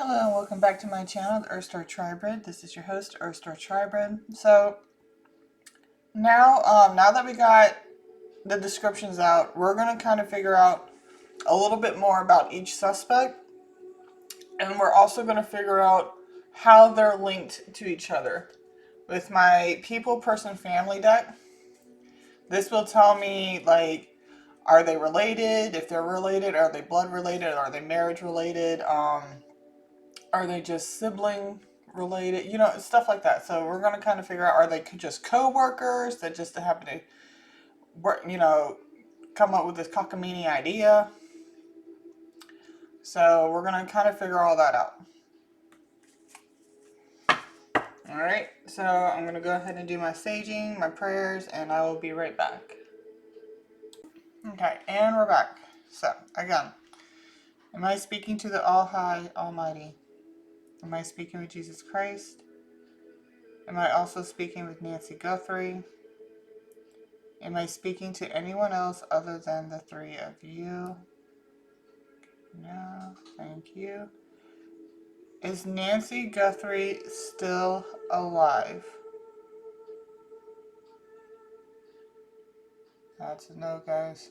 Hello and welcome back to my channel, the Earthstar Tribrid. This is your host, Earthstar Tribrid. So now that we got the descriptions out, we're gonna kind of figure out a little bit more about each suspect, and we're also gonna figure out how they're linked to each other. With my people, person, family deck, this will tell me like, are they related? If they're related, are they blood related? Are they marriage related? Are they just sibling related? Stuff like that. So we're going to kind of figure out, are they just co-workers that just happen to work, come up with this cockamamie idea? So we're going to kind of figure all that out. Alright, so I'm going to go ahead and do my saging, my prayers, and I will be right back. Okay, and we're back. So, again, am I speaking to the All-High, Almighty? Am I speaking with Jesus Christ? Am I also speaking with Nancy Guthrie? Am I speaking to anyone else other than the three of you? No, thank you. Is Nancy Guthrie still alive? That's a no, guys.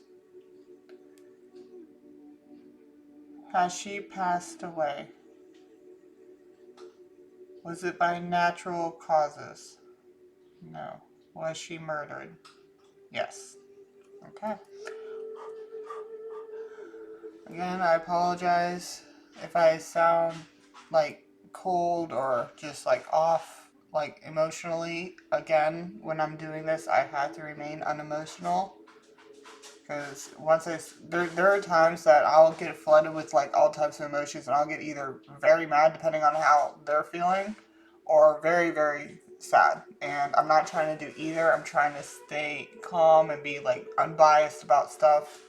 Has she passed away? Was it by natural causes? No. Was she murdered? Yes. Okay. Again, I apologize if I sound like cold or just like off, like emotionally. Again, when I'm doing this, I have to remain unemotional, because there are times that I'll get flooded with like all types of emotions, and I'll get either very mad depending on how they're feeling, or very, very sad. And I'm not trying to do either. I'm trying to stay calm and be like unbiased about stuff.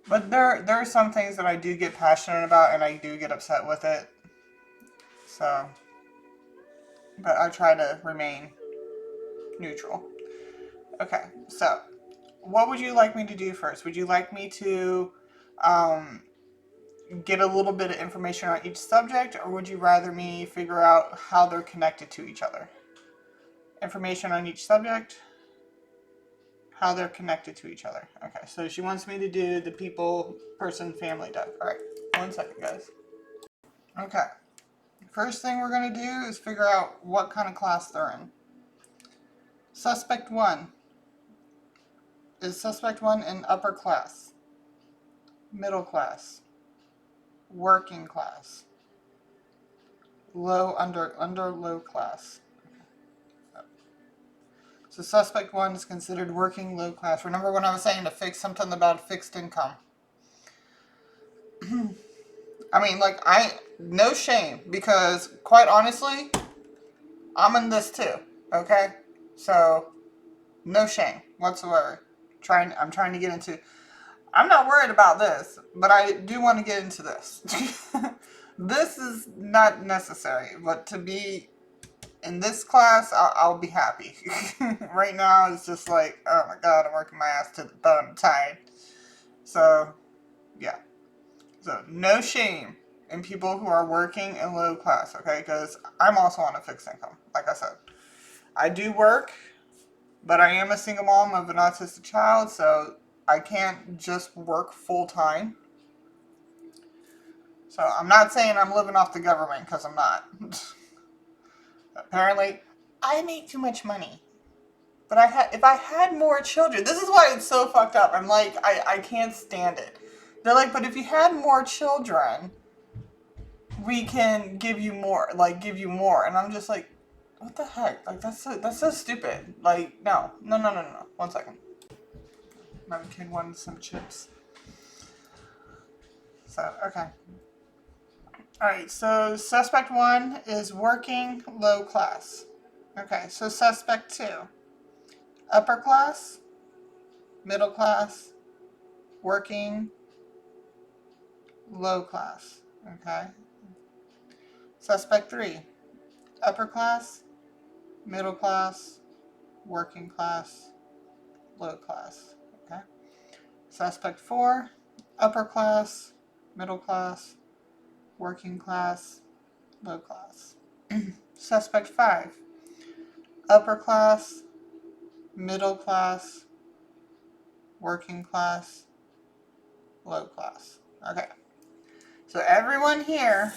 But there are some things that I do get passionate about, and I do get upset with it. So, but I try to remain neutral. Okay, so what would you like me to do first? Would you like me to get a little bit of information on each subject, or would you rather me figure out how they're connected to each other? Information on each subject, how they're connected to each other. Okay, so she wants me to do the people, person, family deck. All right, 1 second, guys. Okay. First thing we're going to do is figure out what kind of class they're in. Suspect 1. Is Suspect 1 in upper class, middle class, working class, under low class? So Suspect 1 is considered working low class. Remember when I was saying to fix something about fixed income? I mean, no shame, because quite honestly, I'm in this too, okay? So, no shame whatsoever. I'm trying to get into... I'm not worried about this, but I do want to get into this. This is not necessary, but to be in this class, I'll be happy. Right now, it's just like, oh my god, I'm working my ass to the bone, I'm tired. So, yeah. So, no shame in people who are working in low class, okay? Because I'm also on a fixed income, like I said. I do work, but I am a single mom of an autistic child, so I can't just work full time. So I'm not saying I'm living off the government, because I'm not. Apparently, I make too much money. But if I had more children, this is why it's so fucked up. I'm like, I can't stand it. They're like, but if you had more children, we can give you more, And I'm just like, what the heck? Like, that's so stupid. Like, no. 1 second. My kid wanted some chips. So, okay. Alright, so Suspect 1 is working low class. Okay, so Suspect 2. Upper class, middle class, working, low class. Okay. Suspect 3. Upper class, middle class, working class, low class. Okay. Suspect 4. Upper class, middle class, working class, low class. Suspect 5, upper class, middle class, working class, low class. Okay. So everyone here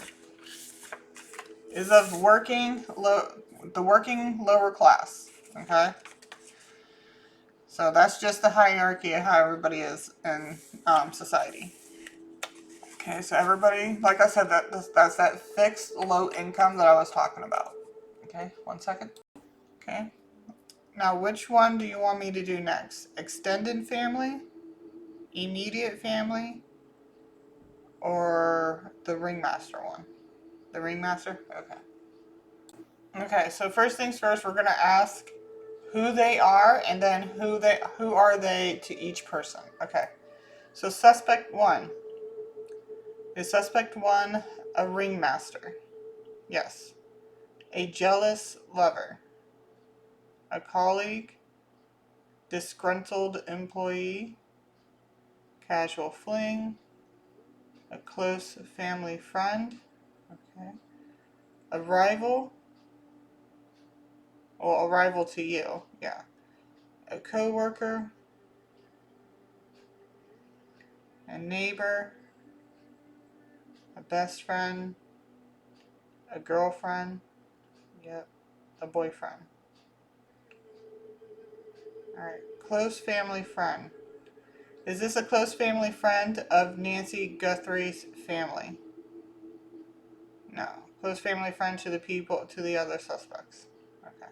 is of the working lower class. Okay. So that's just the hierarchy of how everybody is in society. Okay, so everybody, like I said, that's that fixed low income that I was talking about. Okay, 1 second. Okay. Now, which one do you want me to do next? Extended family, immediate family, or the ringmaster one? The ringmaster? Okay. Okay, so first things first, we're gonna ask who they are and then who are they to each person. Okay. So suspect 1. Is suspect 1 a ringmaster? Yes. A jealous lover? A colleague? Disgruntled employee? Casual fling? A close family friend? Okay. A rival? Well, a rival to you, yeah. A co-worker? A neighbor? A best friend? A girlfriend? Yep. A boyfriend. Alright. Close family friend. Is this a close family friend of Nancy Guthrie's family? No. Close family friend to the other suspects. Okay.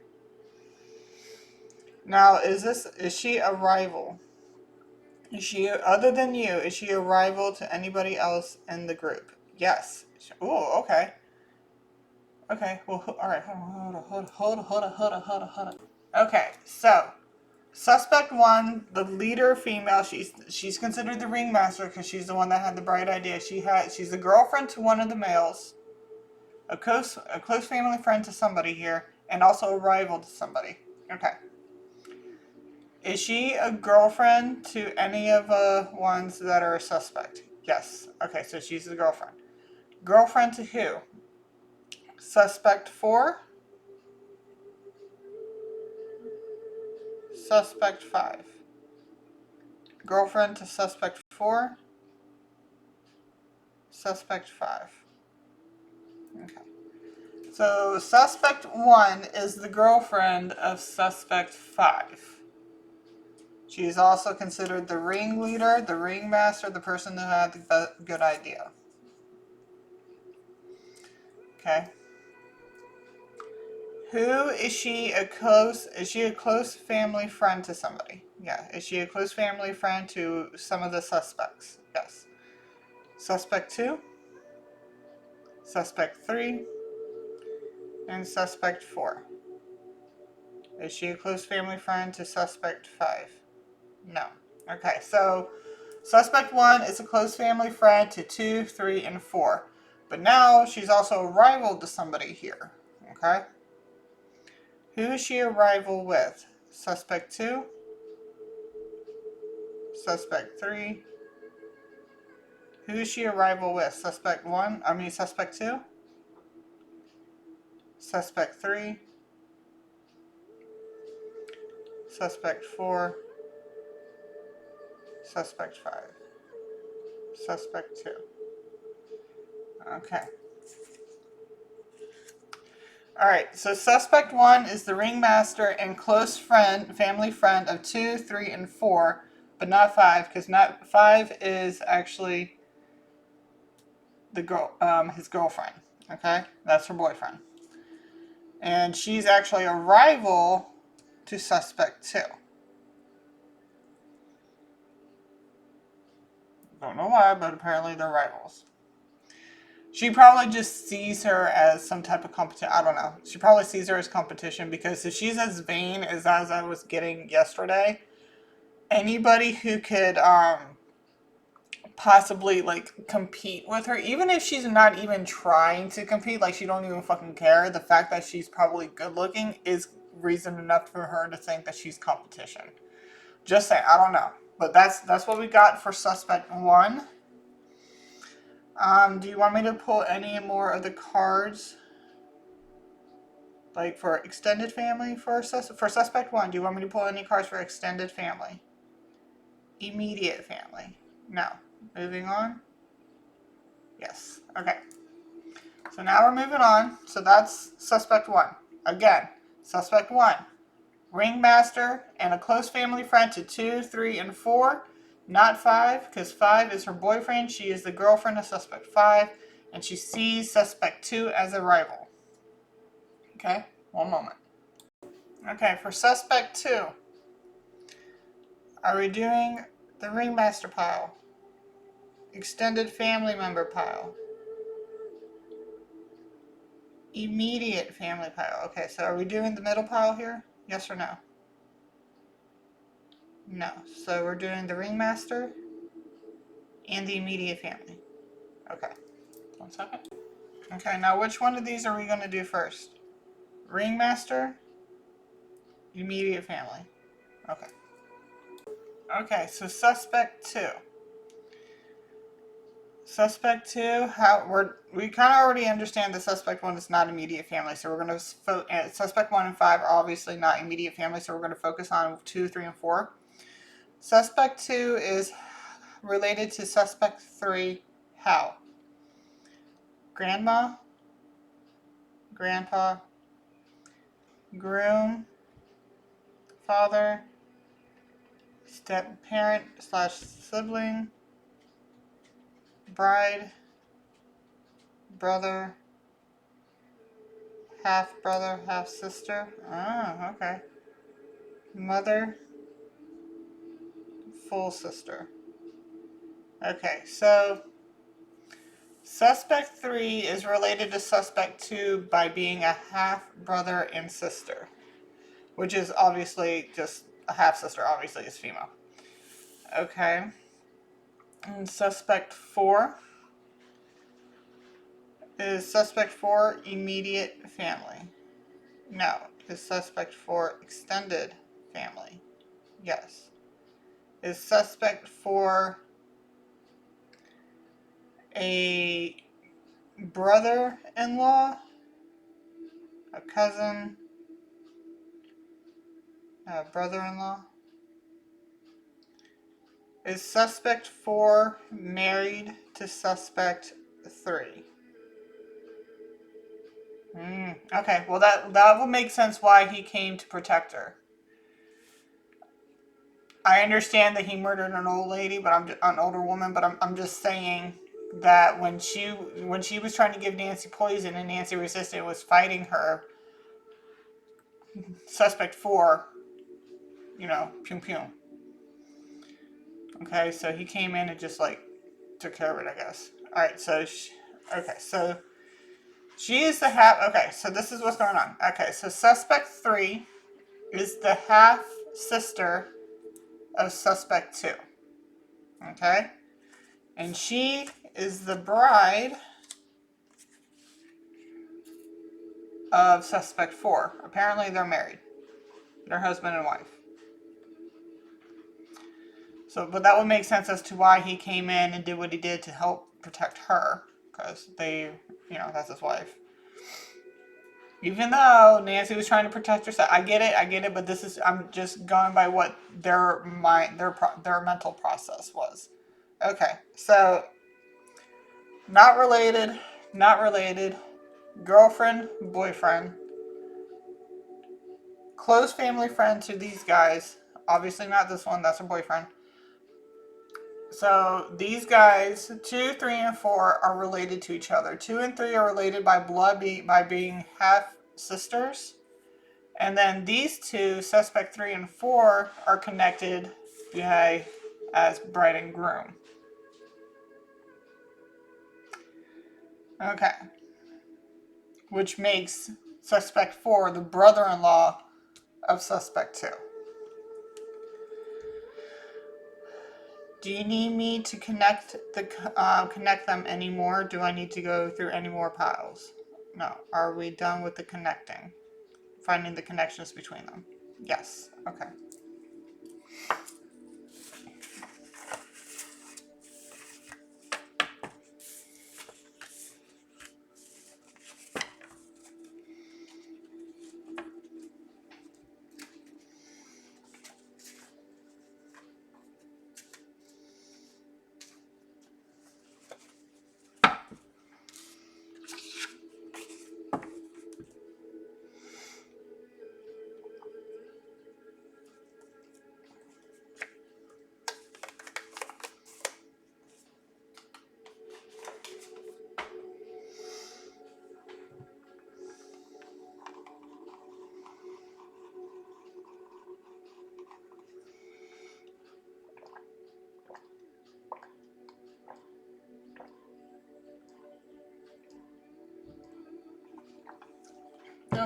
Now, is she a rival? Is she, other than you, is she a rival to anybody else in the group? Yes. Oh, okay. Okay, well, alright, hold on. Okay, so, suspect 1, the leader female, she's considered the ringmaster because she's the one that had the bright idea. She's a girlfriend to one of the males, a close family friend to somebody here, and also a rival to somebody. Okay. Is she a girlfriend to any of the ones that are a suspect? Yes. Okay, so she's the girlfriend. Girlfriend to who? Suspect 4? Suspect 5. Girlfriend to suspect 4? Suspect 5. Okay. So suspect 1 is the girlfriend of suspect 5. She's also considered the ringleader, the ringmaster, the person who had the good idea. Okay. Who is she is she a close family friend to somebody? Yeah. Is she a close family friend to some of the suspects? Yes. Suspect 2, suspect 3, and suspect 4. Is she a close family friend to suspect 5? No. Okay, so suspect 1 is a close family friend to 2, 3, and 4. But now she's also a rival to somebody here. Okay? Who is she a rival with? Suspect 2? Suspect 3? Who is she a rival with? Suspect 2? Suspect 3? Suspect 4? Suspect 5? Suspect 2. Okay. Alright, so suspect 1 is the ringmaster and close family friend of 2, 3, and 4, but not 5, because 5 is actually his girlfriend. Okay? That's her boyfriend. And she's actually a rival to suspect 2. Don't know why, but apparently they're rivals. She probably just sees her as some type of competition. I don't know. She probably sees her as competition because if she's as vain as I was getting yesterday, anybody who could possibly like compete with her, even if she's not even trying to compete, like she don't even fucking care, the fact that she's probably good looking is reason enough for her to think that she's competition. Just saying, I don't know. But that's what we got for suspect 1. Do you want me to pull any more of the cards? Like for extended family for suspect 1, do you want me to pull any cards for extended family? Immediate family? No. Moving on? Yes. Okay. So now we're moving on. So that's suspect 1. Again, suspect 1. Ringmaster and a close family friend to 2, 3, and 4. Not 5, because 5 is her boyfriend. She is the girlfriend of suspect 5. And she sees suspect 2 as a rival. Okay, one moment. Okay, for suspect 2, are we doing the ringmaster pile? Extended family member pile? Immediate family pile? Okay, so are we doing the middle pile here? Yes or no? No. So we're doing the ringmaster and the immediate family. Okay, 1 second. Okay, now which one of these are we going to do first? Ringmaster, immediate family. Okay. Okay, so suspect 2. Suspect 2, we kind of already understand the suspect 1 is not immediate family, so we're going to suspect 1 and 5 are obviously not immediate family, so we're going to focus on 2, 3, and 4. Suspect 2 is related to suspect 3. How? Grandma, grandpa, groom, father, step parent / sibling, bride, brother, half brother, half sister. Oh, okay. Mother, full sister. Okay, so suspect 3 is related to suspect 2 by being a half brother and sister, which is obviously just a half sister, obviously is female. Okay, and suspect 4 is suspect 4 immediate family? No. Is suspect 4 extended family? Yes. Is suspect 4 a brother-in-law, a cousin, a brother-in-law? Is suspect 4 married to suspect 3? Okay, well that will make sense why he came to protect her. I understand that he murdered an old lady, but an older woman. But I'm just saying that when she was trying to give Nancy poison and Nancy resisted, was fighting her. Suspect 4, pum pum. Okay, so he came in and just like took care of it, I guess. All right, so she is the half. Okay, so this is what's going on. Okay, so suspect 3 is the half sister of suspect 2. Okay, and she is the bride of suspect 4. Apparently, they're married. They're husband and wife. So, but that would make sense as to why he came in and did what he did to help protect her, because that's his wife. Even though Nancy was trying to protect herself, I get it, but I'm just going by what their mental process was. Okay, so not related, girlfriend, boyfriend, close family friend to these guys. Obviously not this one, that's her boyfriend. So these guys, 2, 3, and 4 are related to each other. 2 and 3 are related by blood by being half sisters. And then these two, suspect 3 and 4, are connected as bride and groom. Okay. Which makes suspect 4 the brother-in-law of suspect 2. Do you need me to connect them anymore? Do I need to go through any more piles? No. Are we done with the connecting? Finding the connections between them? Yes. Okay.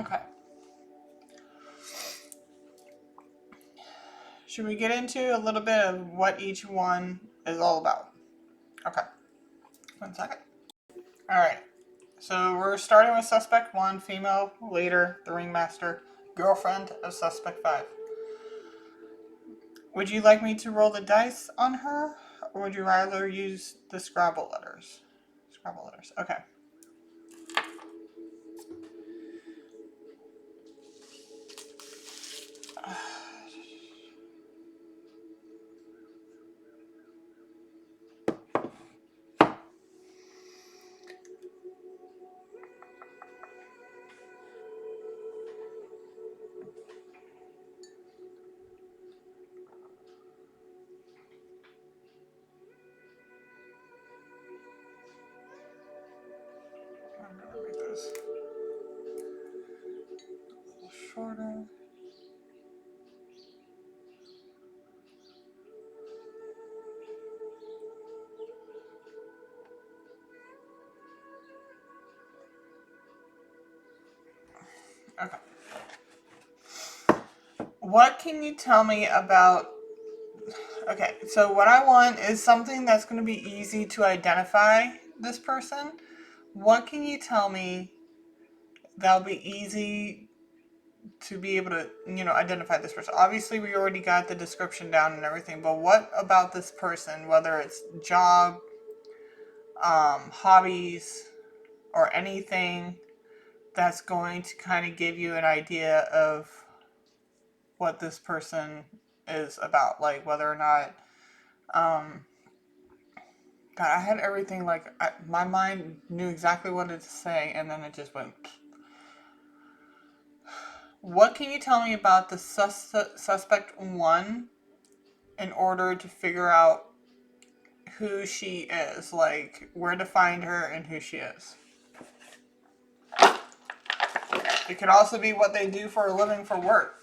Okay. Should we get into a little bit of what each one is all about? Okay. 1 second. Alright. So we're starting with suspect 1, female, leader, the ringmaster, girlfriend of suspect 5. Would you like me to roll the dice on her, or would you rather use the Scrabble letters? Scrabble letters. Okay. I'm gonna make this a little shorter. Okay. What can you tell me about... Okay, so what I want is something that's going to be easy to identify this person. What can you tell me that'll be easy to be able to, identify this person? Obviously, we already got the description down and everything, but what about this person, whether it's job, hobbies, or anything that's going to kind of give you an idea of what this person is about, like whether or not, God, I had everything, like, my mind knew exactly what to say, and then it just went. What can you tell me about the suspect 1 in order to figure out who she is, like where to find her and who she is? It could also be what they do for a living for work,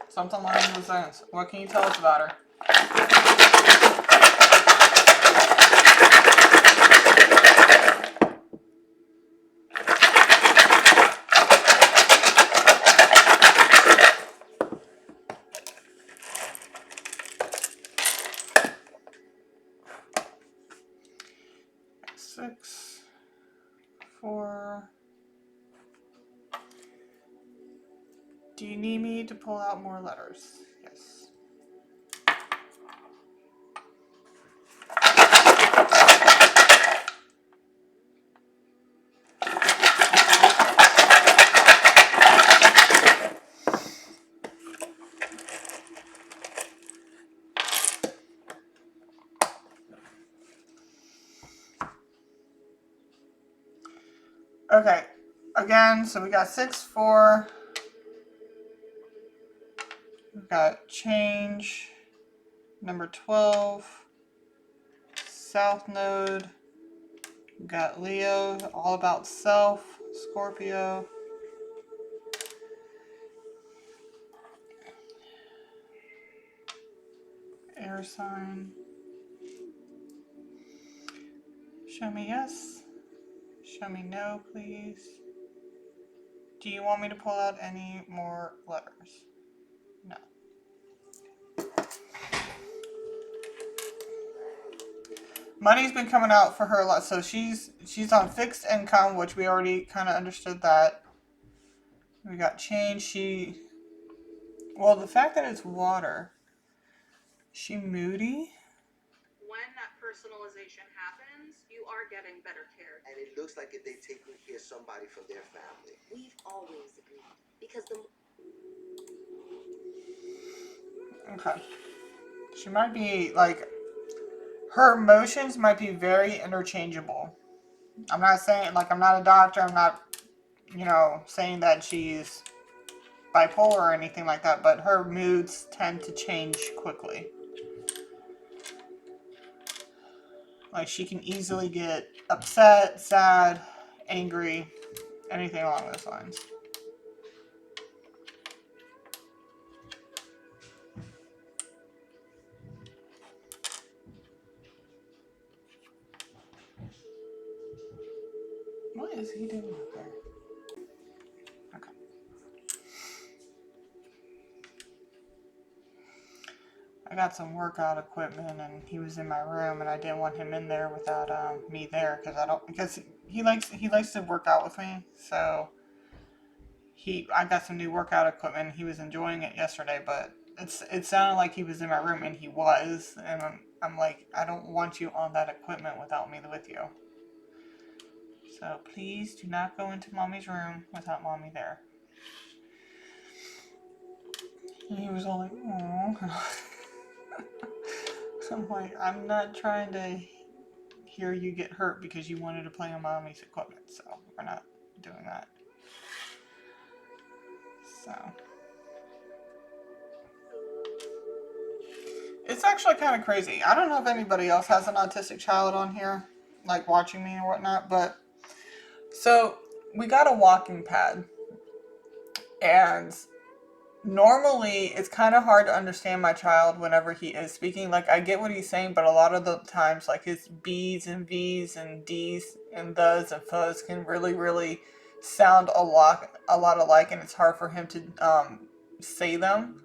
something along those lines. What can you tell us about her? Six, 4. Do you need me to pull out more letters? Yes. Okay. Again, so we got 6, 4. We've got change, number 12, south node. We've got Leo, all about self, Scorpio. Air sign. Show me yes. Show me no, please. Do you want me to pull out any more letters? No. Money's been coming out for her a lot, so she's on fixed income, which we already kind of understood that. We got change. Well, the fact that it's water. She moody? When that personalization happens, you are getting better care. And it looks like if they take care of somebody from their family. We've always agreed. Because the... Okay. She might be, like... Her emotions might be very interchangeable. I'm not saying, like, I'm not a doctor. I'm not, saying that she's bipolar or anything like that. But her moods tend to change quickly. Like, she can easily get upset, sad, angry, anything along those lines. What is he doing up there? Okay. got some workout equipment, and he was in my room, and I didn't want him in there without me there because he likes to work out with me. So I got some new workout equipment. He was enjoying it yesterday, but it sounded like he was in my room, and he was, and I'm like, I don't want you on that equipment without me with you. So please do not go into mommy's room without mommy there. And he was all like, oh. I'm like, I'm not trying to hear you get hurt because you wanted to play on mommy's equipment, so we're not doing that. So it's actually kind of crazy. I don't know if anybody else has an autistic child on here, like watching me or whatnot, but so we got a walking pad, and normally it's kind of hard to understand my child whenever he is speaking. Like, I get what he's saying, but a lot of the times, like, his B's and V's and D's and thes and fuzz can really sound a lot alike, and it's hard for him to say them.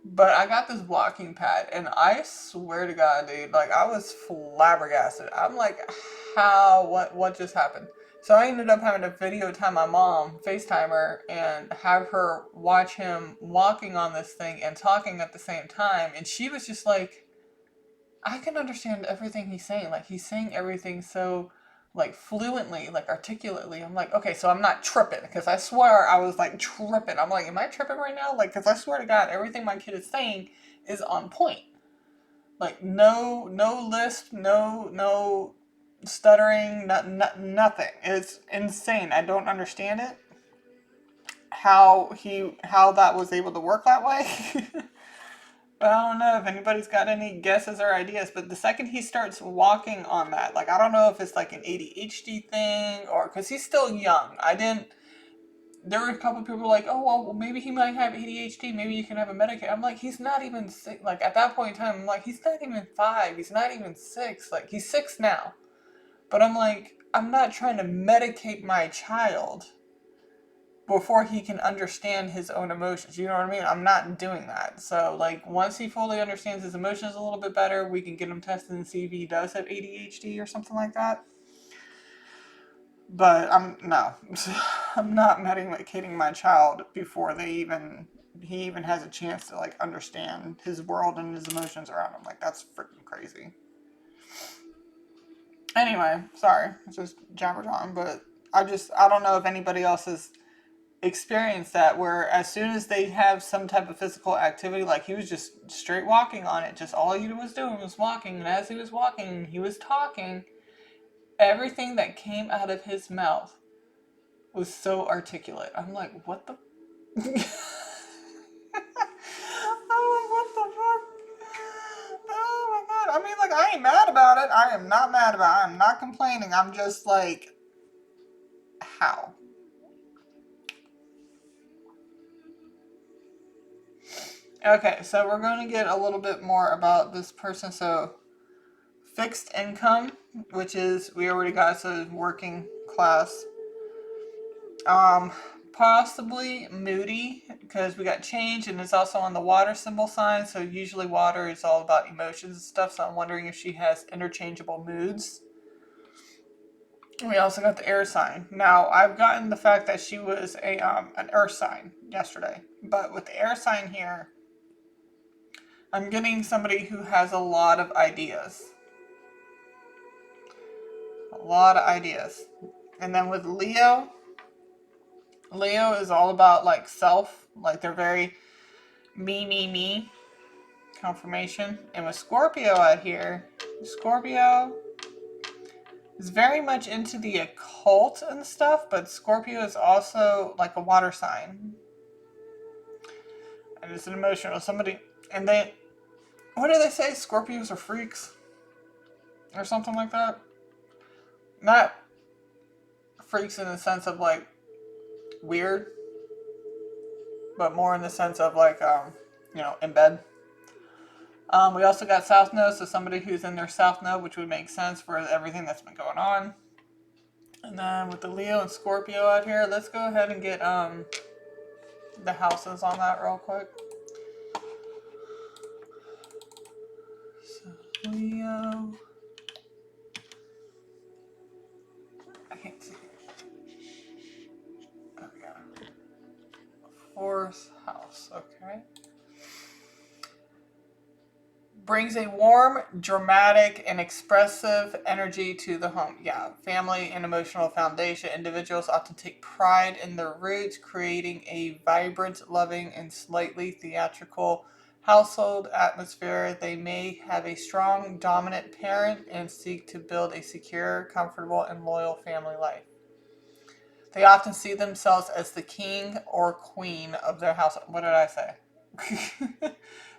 But I got this walking pad, and I swear to God, dude, like, I was flabbergasted. I'm like, how, what just happened? So I ended up having to video time my mom, FaceTime her, and have her watch him walking on this thing and talking at the same time. And she was just like, I can understand everything he's saying. Like, he's saying everything so, like, fluently, like, articulately. I'm like, okay, so I'm not tripping. Because I swear I was, like, tripping. I'm like, am I tripping right now? Like, because I swear to God, everything my kid is saying is on point. Like, no lisp, no stuttering, nothing. It's insane. I don't understand it. How that was able to work that way. But I don't know if anybody's got any guesses or ideas. But the second he starts walking on that, like, I don't know if it's like an ADHD thing or because he's still young. There were a couple of people like, oh, well, maybe he might have ADHD. Maybe you can have a medicate. I'm like, he's not even 6. Like, at that point in time, I'm like, he's not even 5. He's not even 6. Like, he's 6 now. But I'm like, I'm not trying to medicate my child before he can understand his own emotions. You know what I mean? I'm not doing that. So, like, once he fully understands his emotions a little bit better, we can get him tested and see if he does have ADHD or something like that. But I'm not medicating my child before he even has a chance to, like, understand his world and his emotions around him. Like, that's freaking crazy. Anyway, sorry, it's just jabber on, but I don't know if anybody else has experienced that where as soon as they have some type of physical activity, like he was just straight walking on it, just all he was doing was walking, and as he was walking, he was talking. Everything that came out of his mouth was so articulate. I'm like, what the? I'm like, what the fuck? Oh my God. I mean, like, I ain't mad about it. I am not mad about it. I'm not complaining. I'm just like, how? Okay, so we're going to get a little bit more about this person. So, fixed income, which is, we already got, so working class. Possibly moody, because we got change, and it's also on the water symbol sign, so usually water is all about emotions and stuff, so I'm wondering if she has interchangeable moods. We also got the air sign. Now, I've gotten the fact that she was an earth sign yesterday, but with the air sign here, I'm getting somebody who has a lot of ideas. A lot of ideas. And then with Leo is all about, like, self. Like, they're very me. Confirmation. And with Scorpio out here, Scorpio is very much into the occult and stuff, but Scorpio is also like a water sign. And it's an emotional somebody. And what do they say? Scorpios are freaks? Or something like that? Not freaks in the sense of, like, weird, but more in the sense of, like, in bed. We also got South Node, so somebody who's in their South Node, which would make sense for everything that's been going on. And then with the Leo and Scorpio out here, let's go ahead and get the houses on that real quick. Leo. I can't see. Oh, yeah. Fourth house. Okay. Brings a warm, dramatic, and expressive energy to the home. Yeah, family and emotional foundation. Individuals often take pride in their roots, creating a vibrant, loving, and slightly theatrical household atmosphere. They may have a strong, dominant parent and seek to build a secure, comfortable, and loyal family life. They often see themselves as the king or queen of their house. What did I say?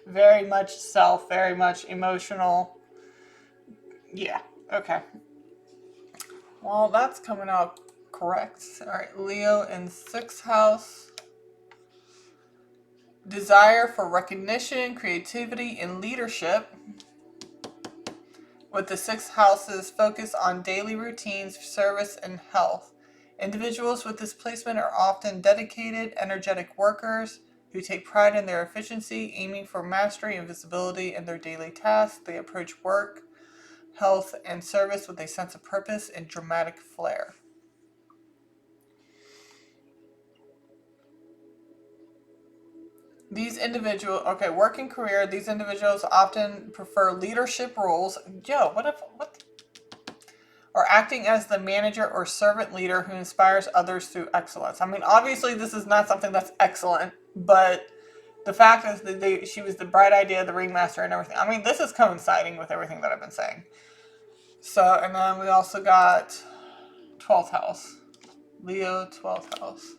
Very much self, very much emotional. Yeah, okay. Well, that's coming out correct. All right, Leo in sixth house. Desire for recognition, creativity, and leadership. With the sixth house's focus on daily routines, service, and health. Individuals with this placement are often dedicated, energetic workers who take pride in their efficiency, aiming for mastery and visibility in their daily tasks. They approach work, health, and service with a sense of purpose and dramatic flair. These individuals, okay, working career, these individuals often prefer leadership roles. What? Or acting as the manager or servant leader who inspires others through excellence. I mean, obviously, this is not something that's excellent, but the fact is that she was the bright idea, the ringmaster, and everything. I mean, this is coinciding with everything that I've been saying. So, and then we also got 12th house. Leo, 12th house.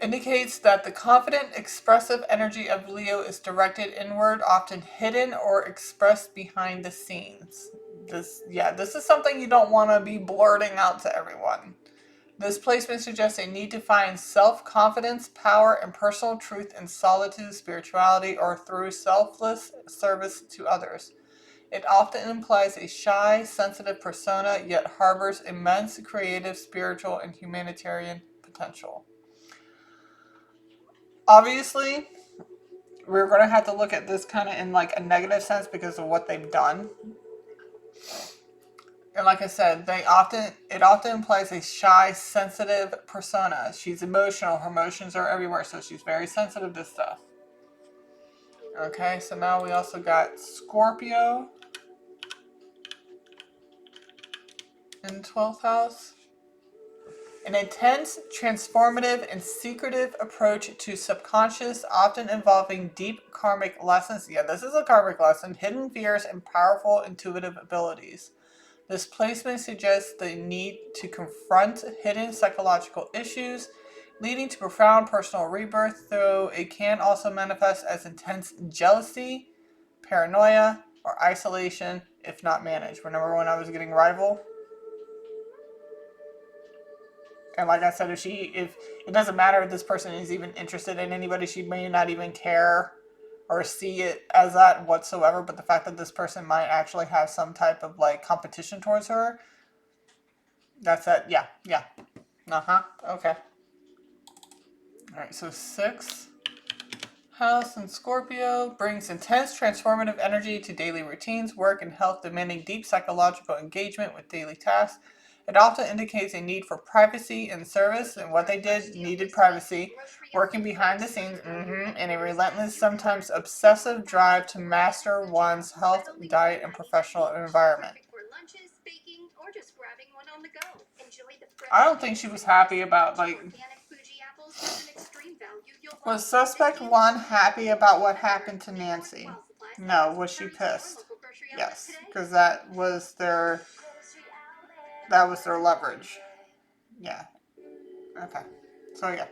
Indicates that the confident, expressive energy of Leo is directed inward, often hidden or expressed behind the scenes. This is something you don't want to be blurting out to everyone. This placement suggests a need to find self-confidence, power, and personal truth in solitude, spirituality, or through selfless service to others. It often implies a shy, sensitive persona, yet harbors immense creative, spiritual, and humanitarian potential. Obviously, we're going to have to look at this kind of in like a negative sense because of what they've done. And like I said, it often implies a shy, sensitive persona. She's emotional. Her emotions are everywhere, so she's very sensitive to stuff. Okay, so now we also got Scorpio in 12th house. An intense, transformative, and secretive approach to subconscious, often involving deep karmic lessons. Yeah, this is a karmic lesson. Hidden fears and powerful intuitive abilities. This placement suggests the need to confront hidden psychological issues, leading to profound personal rebirth, though it can also manifest as intense jealousy, paranoia, or isolation if not managed. Remember when I was getting rival? And like I said, if it doesn't matter if this person is even interested in anybody, she may not even care or see it as that whatsoever, but the fact that this person might actually have some type of like competition towards her, that's it. Yeah. Okay. Alright, so 6th house in Scorpio brings intense transformative energy to daily routines, work, and health, demanding deep psychological engagement with daily tasks. It often indicates a need for privacy and service, and what they did needed privacy, working behind the scenes, and a relentless, sometimes obsessive drive to master one's health, diet, and professional environment. I don't think she was happy about, like... Was suspect 1 happy about what happened to Nancy? No. Was she pissed? Yes, because that was their leverage. Yeah. Okay. So yeah.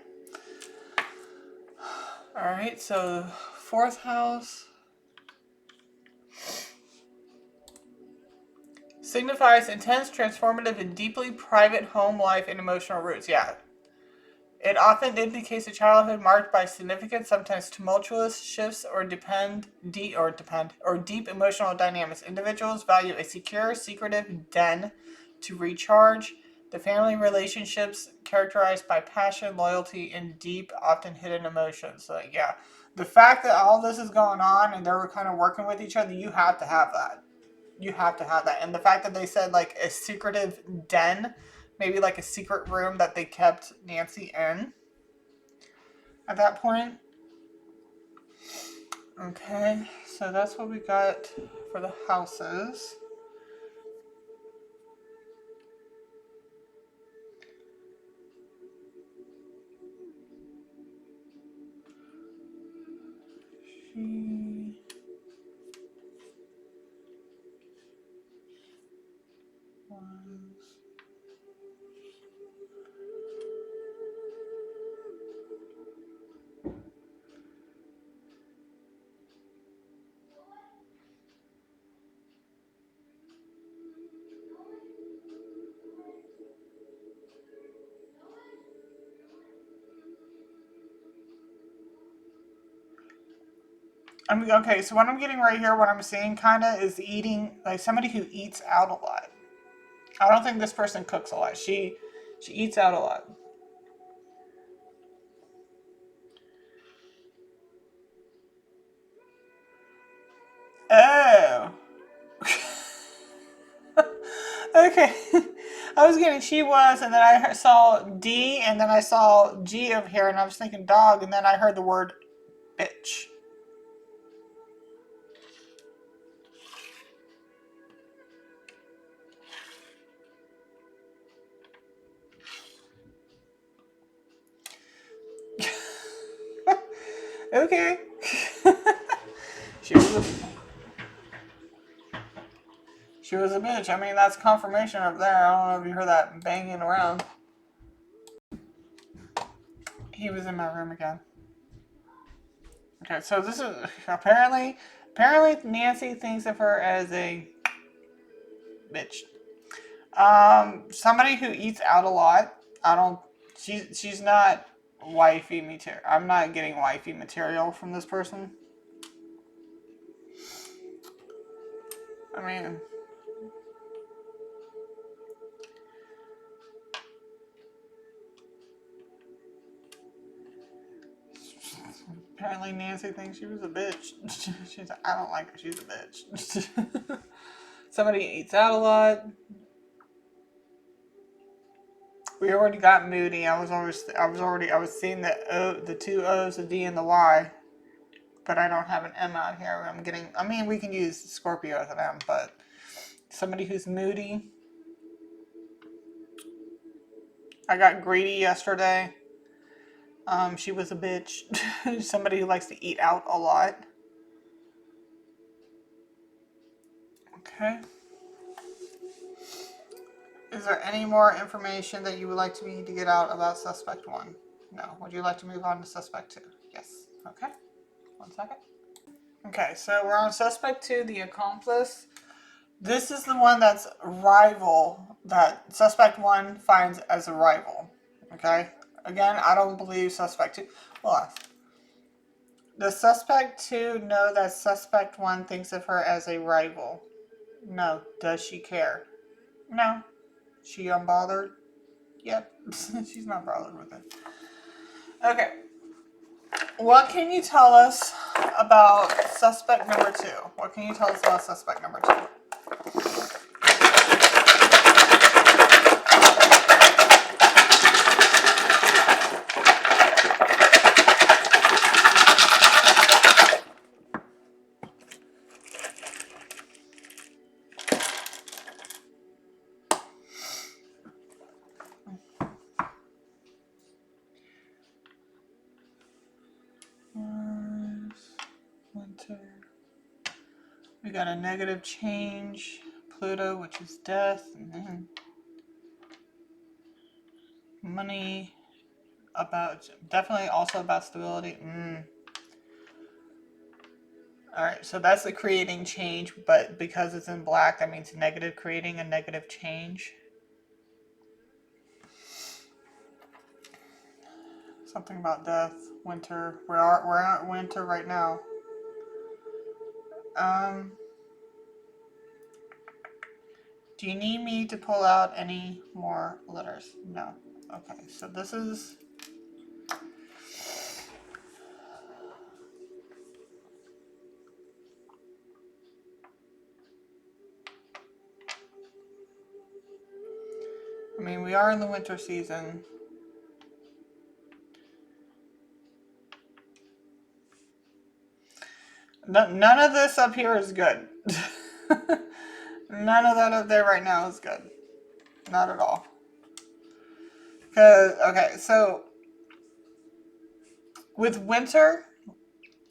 Alright, so 4th house signifies intense, transformative, and deeply private home life and emotional roots. Yeah. It often indicates a childhood marked by significant, sometimes tumultuous shifts or deep emotional dynamics. Individuals value a secure, secretive den to recharge. The family relationships characterized by passion, loyalty, and deep, often hidden emotions. So yeah, The fact that all this is going on and they were kind of working with each other, you have to have that. You have to have that. And the fact that they said like a secretive den, maybe like a secret room that they kept Nancy in at that point. Okay, so that's what we got for the houses. She was. I mean, okay, so what I'm getting right here, what I'm seeing kind of is eating, like somebody who eats out a lot. I don't think this person cooks a lot. She eats out a lot. Oh. Okay. I was getting she was, and then I saw D, and then I saw G over here, and I was thinking dog, and then I heard the word bitch. Okay. she was a she was a bitch. I mean, that's confirmation up there. I don't know if you heard that banging around. He was in my room again. Okay, so this is apparently Nancy thinks of her as a bitch. Somebody who eats out a lot. I don't. She's not wifey material. I'm not getting wifey material from this person. I mean, apparently Nancy thinks she was a bitch. She's like, I don't like her. She's a bitch. Somebody eats out a lot. We already got moody. I was seeing the two O's, the D, and the Y, but I don't have an M out here. I mean, we can use Scorpio as an M, but somebody who's moody. I got greedy yesterday. She was a bitch. Somebody who likes to eat out a lot. Okay. Is there any more information that you would like me to get out about suspect 1? No. Would you like to move on to suspect 2? Yes. Okay. 1 second. Okay, so we're on suspect 2, the accomplice. This is the one that's rival, that suspect 1 finds as a rival. Okay? Again, I don't believe suspect 2. Well, does suspect 2 know that suspect 1 thinks of her as a rival? No. Does she care? No. She unbothered? Yep. She's not bothered with it. Okay. What can you tell us about suspect number 2? What can you tell us about suspect number 2? Winter. We got a negative change. Pluto, which is death. And then money. Definitely also about stability. Alright, so that's the creating change, but because it's in black, that means negative creating a negative change. Something about death, winter. We're at winter right now. Do you need me to pull out any more letters? No. Okay, so this is I mean, we are in the winter season. None of this up here is good. None of that up there right now is good. Not at all. Because, okay, so with winter,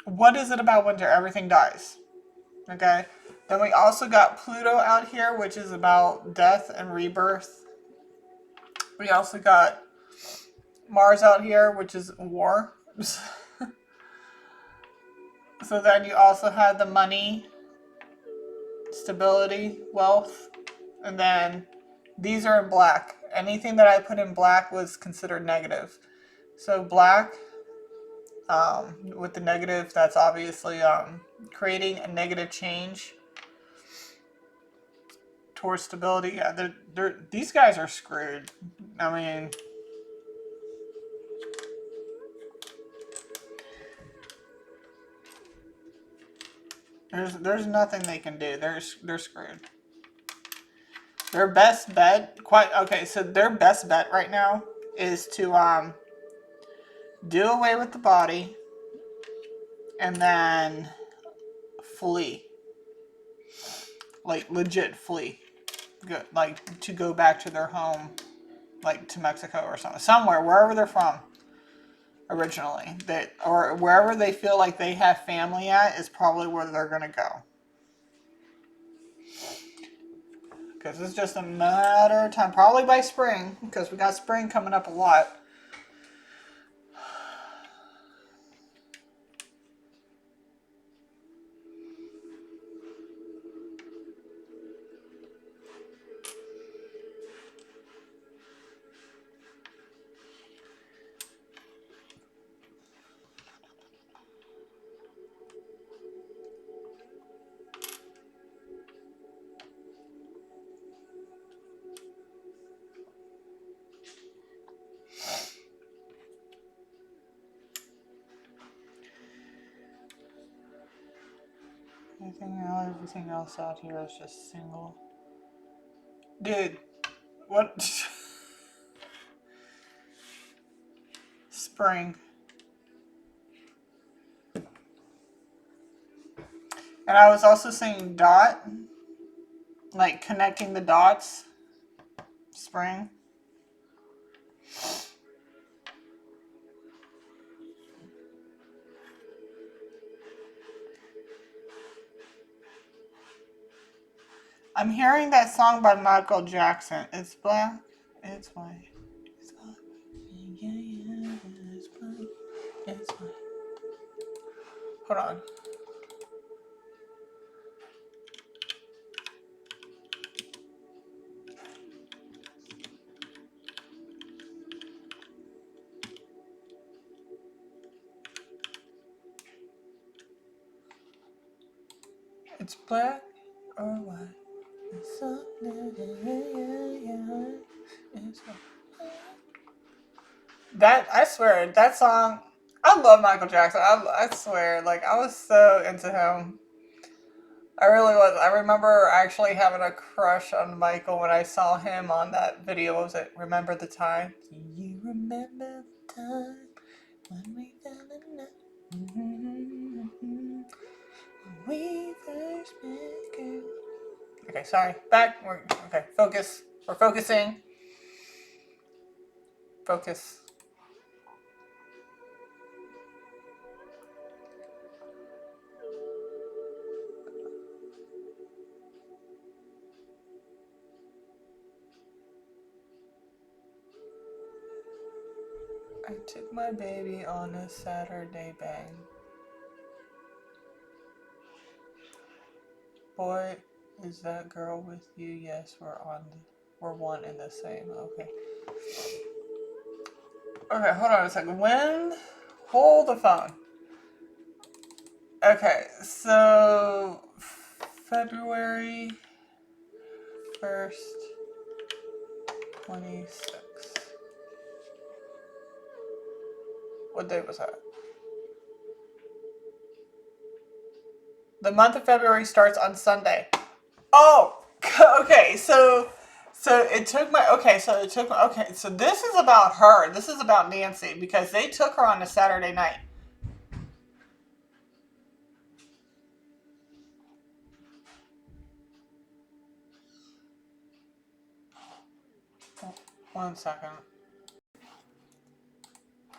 what is it about winter? Everything dies. Okay? Then we also got Pluto out here, which is about death and rebirth. We also got Mars out here, which is war. So then you also have the money, stability, wealth, and then these are in black. Anything that I put in black was considered negative. So black, with the negative, that's obviously creating a negative change towards stability. Yeah, these guys are screwed. I mean, there's nothing they can do. They're screwed. Their best bet, so their best bet right now is to do away with the body and then flee. Like legit flee. Good, like to go back to their home, like to Mexico or something. Somewhere, wherever they're from originally. Or wherever they feel like they have family at is probably where they're gonna go. Because it's just a matter of time. Probably by spring, because we got spring coming up a lot. Everything else out here is just single. Dude, what? Spring. And I was also saying dot, like connecting the dots. Spring. I'm hearing that song by Michael Jackson. It's black, it's white, it's black. Yeah, it's black, it's white. Hold on. It's black or white. It's that, I swear, that song, I love Michael Jackson. I swear, like, I was so into him. I really was. I remember actually having a crush on Michael when I saw him on that video. What was it? Remember the Time? Do you remember the time when we fell in love? When we first met, girl. Okay, sorry. Back. Okay, focus. We're focusing. Focus. I took my baby on a Saturday bang. Boy, is that girl with you? Yes, we're one and the same. Okay. Okay, hold on a second. Hold the phone. Okay, so February 1st, 26. What day was that? The month of February starts on Sunday. Oh, okay. So So it took my okay. So it took okay. So this is about her. This is about Nancy because they took her on a Saturday night. One second.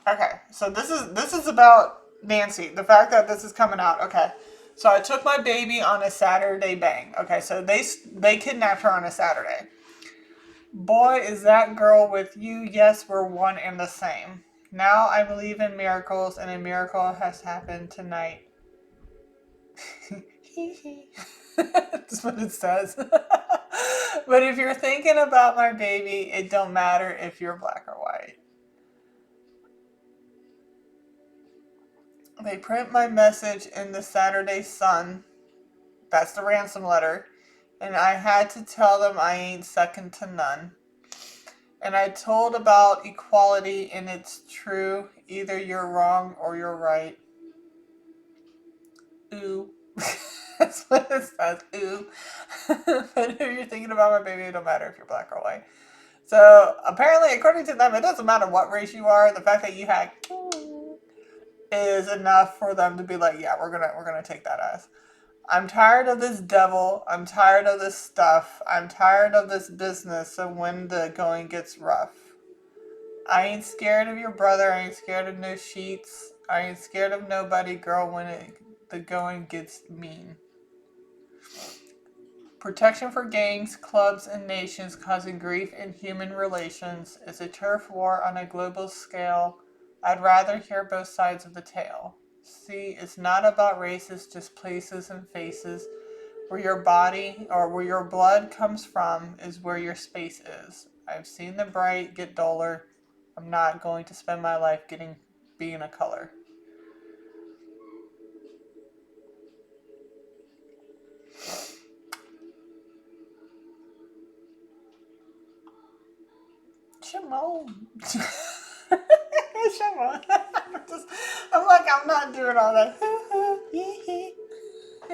Okay, so this is about Nancy. The fact that this is coming out. Okay, so I took my baby on a Saturday bang. Okay, so they kidnapped her on a Saturday. Boy, is that girl with you. Yes, we're one and the same. Now I believe in miracles, and a miracle has happened tonight. That's what it says. But if you're thinking about my baby, it don't matter if you're black or white. They print my message in the Saturday Sun. That's the ransom letter. And I had to tell them I ain't second to none. And I told about equality, and it's true. Either you're wrong or you're right. Ooh. That's what it says. Ooh. But if you're thinking about my baby, it don't matter if you're black or white. So apparently, according to them, it doesn't matter what race you are. The fact that you had is enough for them to be like, yeah, we're gonna take that as. I'm tired of this devil. I'm tired of this stuff. I'm tired of this business. So when the going gets rough, I ain't scared of your brother. I ain't scared of no sheets. I ain't scared of nobody, girl, when the going gets mean. Protection for gangs, clubs, and nations causing grief in human relations is a turf war on a global scale. I'd rather hear both sides of the tale. See, it's not about races, just places and faces. Where your body or where your blood comes from is where your space is. I've seen the bright get duller. I'm not going to spend my life being a color. Shimon. Shimon. I'm like, I'm not doing all that.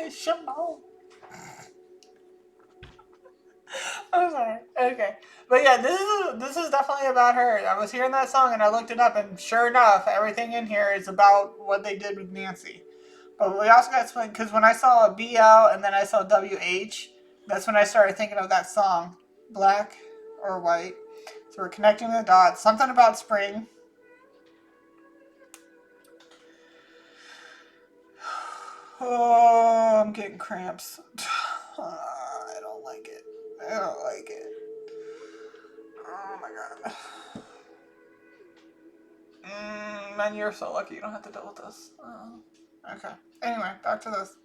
Shimon. I'm sorry. Okay. But yeah, this is definitely about her. I was hearing that song and I looked it up, and sure enough, everything in here is about what they did with Nancy. But we also got to, because when I saw a BL and then I saw WH, that's when I started thinking of that song, Black or White. So we're connecting the dots. Something about spring. Oh, I'm getting cramps. I don't like it. I don't like it. Oh my god. Man, you're so lucky you don't have to deal with this. Okay. Anyway, back to this.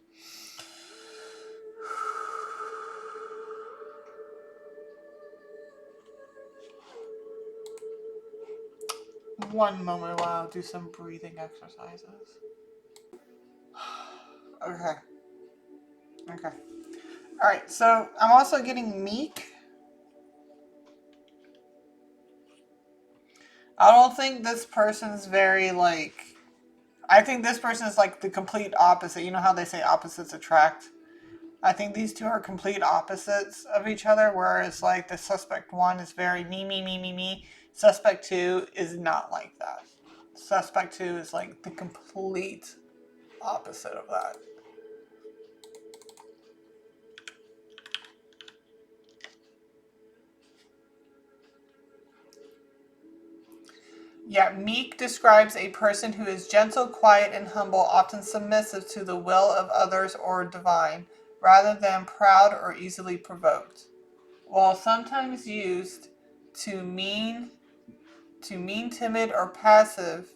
One moment while I'll do some breathing exercises. Okay. Okay. Alright, so I'm also getting meek. I don't think this person's very, like... I think this person is, like, the complete opposite. You know how they say opposites attract? I think these two are complete opposites of each other, whereas, like, the suspect one is very me, me, me, me, me. Suspect two is not like that. Suspect two is, like, the complete opposite of that. Yeah, meek describes a person who is gentle, quiet, and humble, often submissive to the will of others or divine, rather than proud or easily provoked. While sometimes used to mean timid or passive,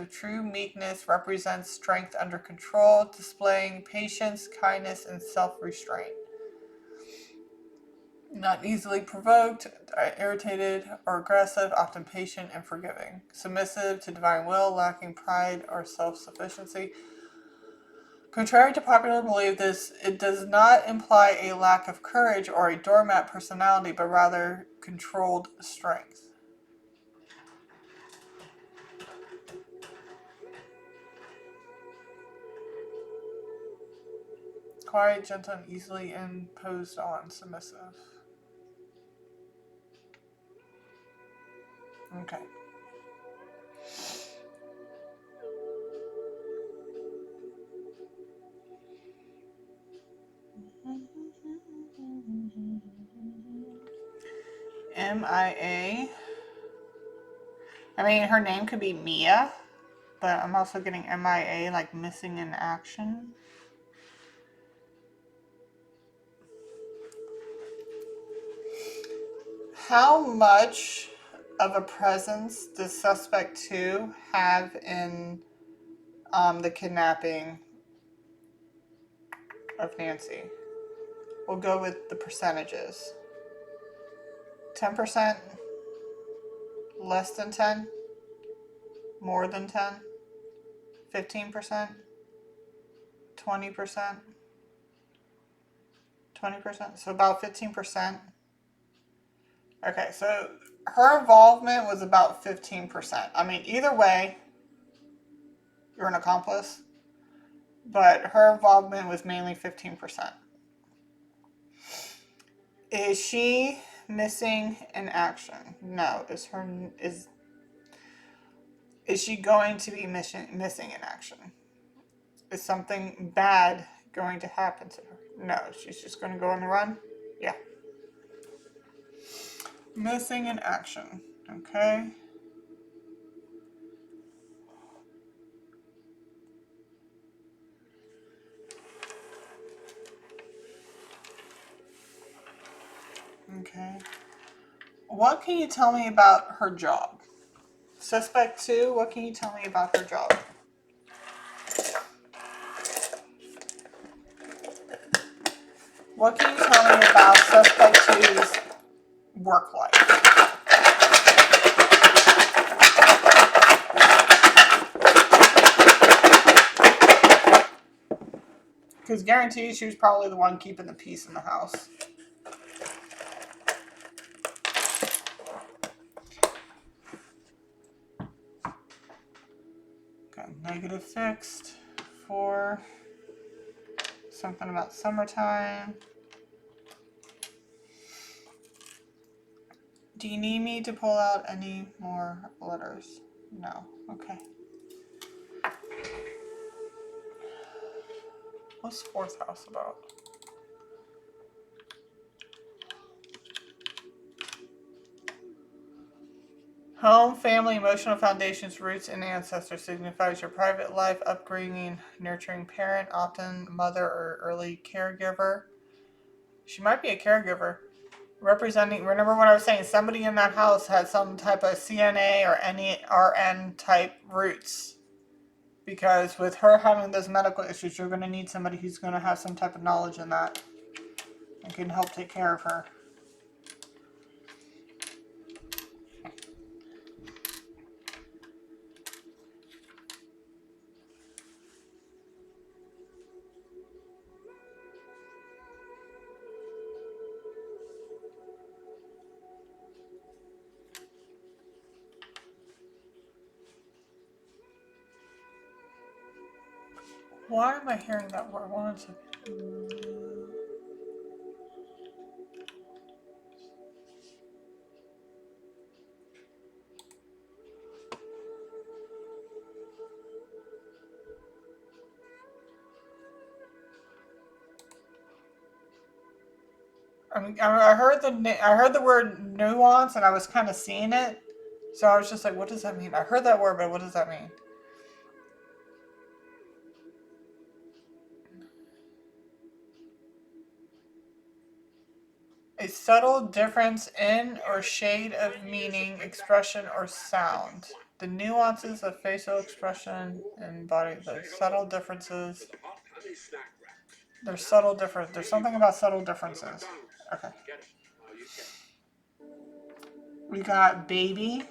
true meekness represents strength under control, displaying patience, kindness, and self-restraint. Not easily provoked, irritated, or aggressive, often patient and forgiving. Submissive to divine will, lacking pride or self-sufficiency. Contrary to popular belief, it does not imply a lack of courage or a doormat personality, but rather controlled strength. Quiet, gentle, and easily imposed on, submissive. Okay. MIA. I mean, her name could be Mia, but I'm also getting MIA, like missing in action. How much of a presence does suspect 2 have in the kidnapping of Nancy? We'll go with the percentages. 10%, less than 10, more than 10, 15%, 20%, 20%, so about 15%. Okay, so her involvement was about 15%. I mean, either way, you're an accomplice, but her involvement was mainly 15%. Is she missing in action? No. Is she going to be missing in action? Is something bad going to happen to her? No. She's just going to go on the run? Yeah. Missing in action. Okay. Okay. What can you tell me about her job? Suspect 2, what can you tell me about her job? What can you tell me about Suspect 2's work life? Because guaranteed she was probably the one keeping the peace in the house. Okay, negative fixed. 4. Something about summertime. Do you need me to pull out any more letters? No. Okay. What's 4th house about? Home, family, emotional foundations, roots, and ancestors signifies your private life, upbringing, nurturing parent, often mother or early caregiver. She might be a caregiver. Representing, remember what I was saying, somebody in that house had some type of CNA or any RN type roots. Because with her having those medical issues, you're going to need somebody who's going to have some type of knowledge in that and can help take care of her. Why am I hearing that word? One second. I heard the word nuance, and I was kind of seeing it, so I was just like, "What does that mean?" I heard that word, but what does that mean? A subtle difference in or shade of meaning, expression, or sound. The nuances of facial expression and body. There's subtle differences. There's subtle difference. There's something about subtle differences. Okay. We got baby.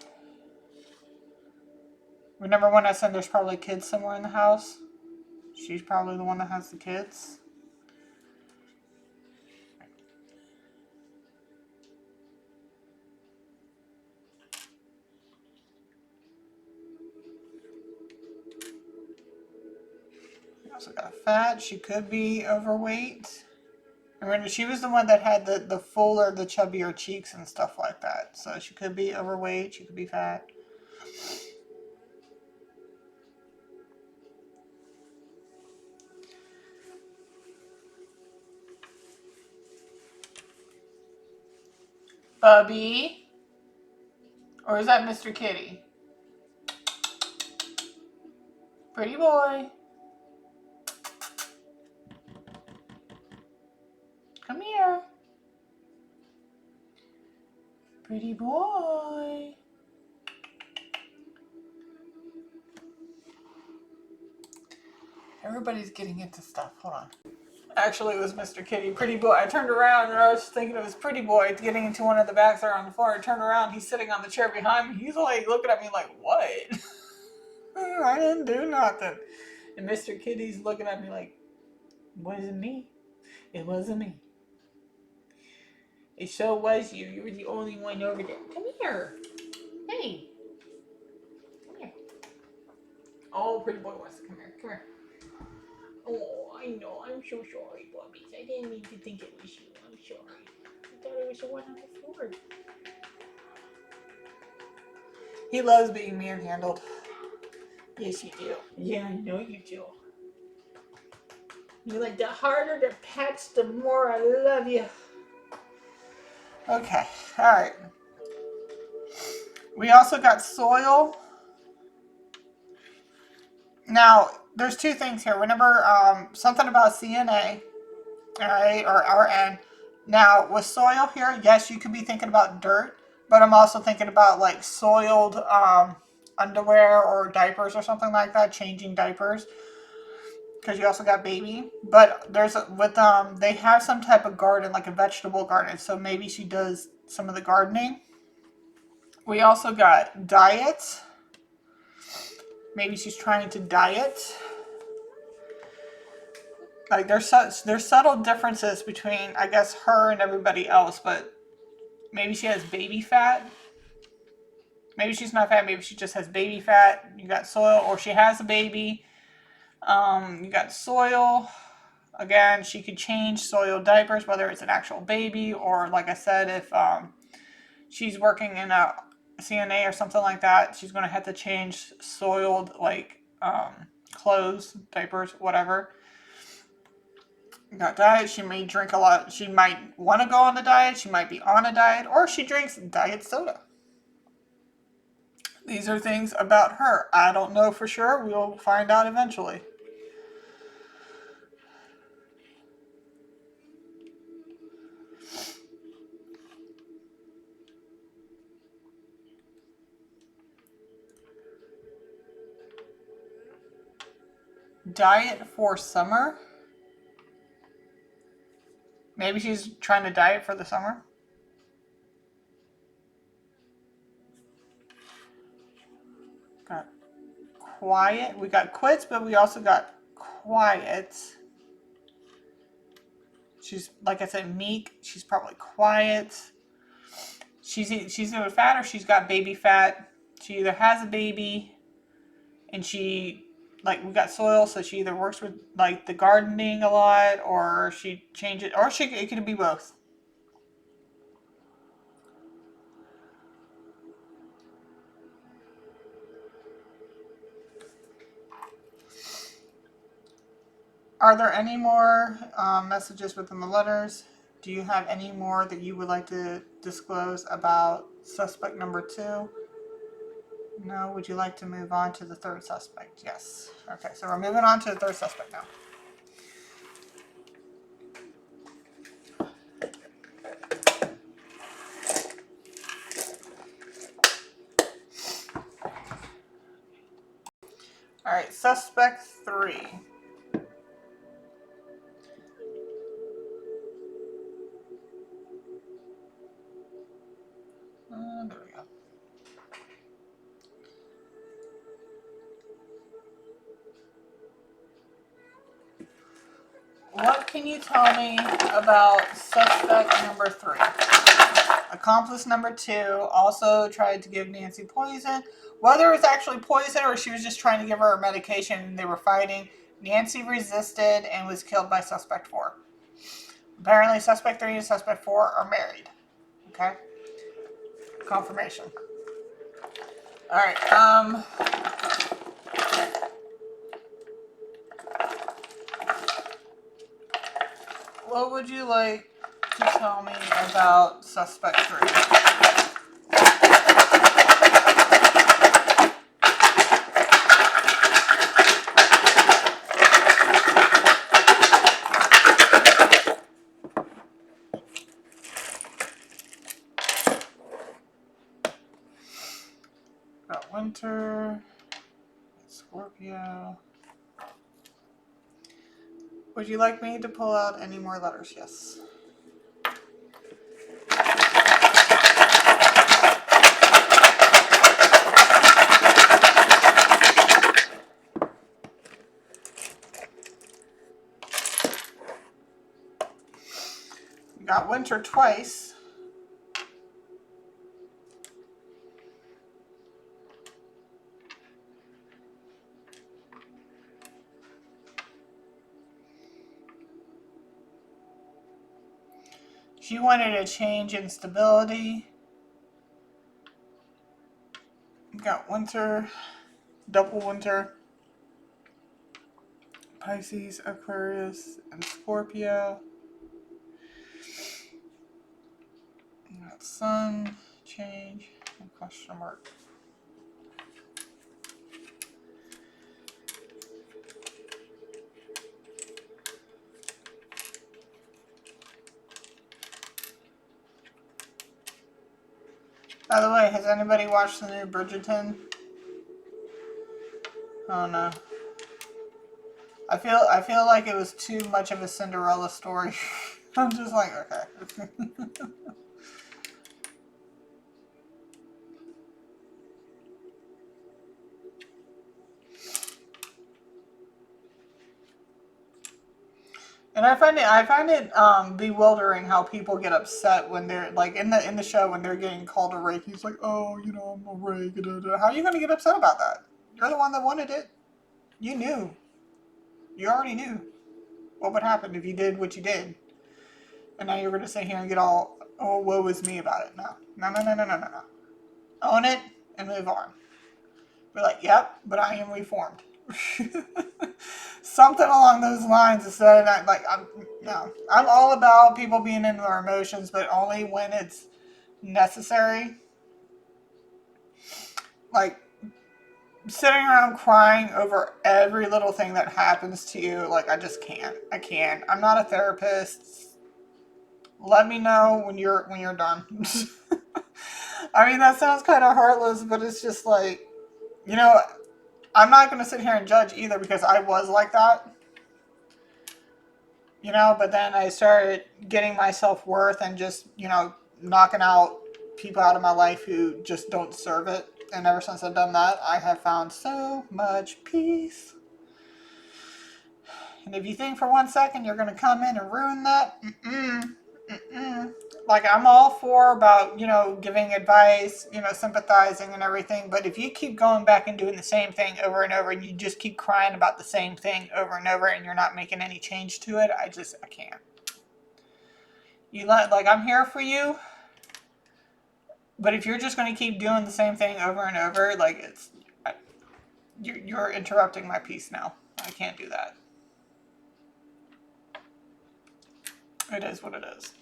Remember when I said there's probably kids somewhere in the house? She's probably the one that has the kids. also got fat. She could be overweight. Remember, she was the one that had the fuller, the chubbier cheeks and stuff like that. So she could be overweight. She could be fat. Bubby? Or is that Mr. Kitty? Pretty boy. Come here. Pretty boy. Everybody's getting into stuff. Hold on. Actually, it was Mr. Kitty. Pretty boy. I turned around and I was thinking it was Pretty Boy getting into one of the backs there on the floor. I turned around. He's sitting on the chair behind me. He's like looking at me like, what? I didn't do nothing. And Mr. Kitty's looking at me like, wasn't me. It wasn't me. It sure was you. You were the only one over there. Come here. Hey. Come here. Oh, Pretty Boy wants to come here. Come here. Oh, I know. I'm so sorry, Bubbies. I didn't mean to think it was you. I'm sorry. I thought it was the one on the floor. He loves being manhandled. Yes, you do. Yeah, I know you do. You're like, the harder the pets, the more I love you. Okay, alright. We also got soil. Now, there's two things here. Remember, something about CNA, alright, or RN. Now, with soil here, yes, you could be thinking about dirt, but I'm also thinking about like soiled underwear or diapers or something like that, changing diapers. Because you also got baby, but there's they have some type of garden, like a vegetable garden, so maybe she does some of the gardening. We also got diet. Maybe she's trying to diet. Like there's subtle differences between, I guess, her and everybody else, but maybe she has baby fat. Maybe she's not fat. Maybe she just has baby fat. You got soil, or she has a baby. You got soil. Again, she could change soiled diapers, whether it's an actual baby or, like I said, if she's working in a CNA or something like that, she's going to have to change soiled, like, clothes, diapers, whatever. You got diet. She may drink a lot. She might want to go on the diet. She might be on a diet, or she drinks diet soda. These are things about her. I don't know for sure. We'll find out eventually. Diet for summer. Maybe she's trying to diet for the summer. Got quiet. We got quits, but we also got quiet. She's, like I said, meek. She's probably quiet. She's either fat or she's got baby fat. She either has a baby and she, like, we got soil, so she either works with, like, the gardening a lot, or she changes, or it could be both. Are there any more messages within the letters? Do you have any more that you would like to disclose about suspect number 2? No? Would you like to move on to the third suspect? Yes. Okay, so we're moving on to the third suspect now. Alright, suspect 3. There we go. What can you tell me about suspect number 3? Accomplice number 2 also tried to give Nancy poison. Whether it was actually poison or she was just trying to give her a medication and they were fighting, Nancy resisted and was killed by suspect 4. Apparently, suspect 3 and suspect 4 are married. Okay? Confirmation. Alright, what would you like to tell me about suspect 3? Got Winter, Scorpio. Would you like me to pull out any more letters? Yes. Got Winter twice. She wanted a change in stability. Got Winter, double Winter, Pisces, Aquarius, and Scorpio. Got Sun, change, and question mark. By the way, has anybody watched the new Bridgerton? Oh no. I feel like it was too much of a Cinderella story. I'm just like, okay. And I find it bewildering how people get upset when they're like in the show when they're getting called a rake. He's like, oh, you know, I'm a rake. How are you going to get upset about that? You're the one that wanted it. You knew. You already knew what would happen if you did what you did. And now you're going to sit here and get all, oh, woe is me about it. No. Own it and move on. Be like, yep, but I am reformed. Something along those lines instead of like, I'm all about people being in their emotions, but only when it's necessary. Like, sitting around crying over every little thing that happens to you, like, I just can't. I can't. I'm not a therapist. Let me know when you're done. I mean, that sounds kind of heartless, but it's just like, you know, I'm not going to sit here and judge either because I was like that. You know, but then I started getting my self-worth and just, you know, knocking out people out of my life who just don't deserve it. And ever since I've done that, I have found so much peace. And if you think for 1 second you're going to come in and ruin that, like, I'm all for about, you know, giving advice, you know, sympathizing and everything. But if you keep going back and doing the same thing over and over and you just keep crying about the same thing over and over and you're not making any change to it, I can't. Like, I'm here for you. But if you're just going to keep doing the same thing over and over, like, you're interrupting my peace now. I can't do that. It is what it is.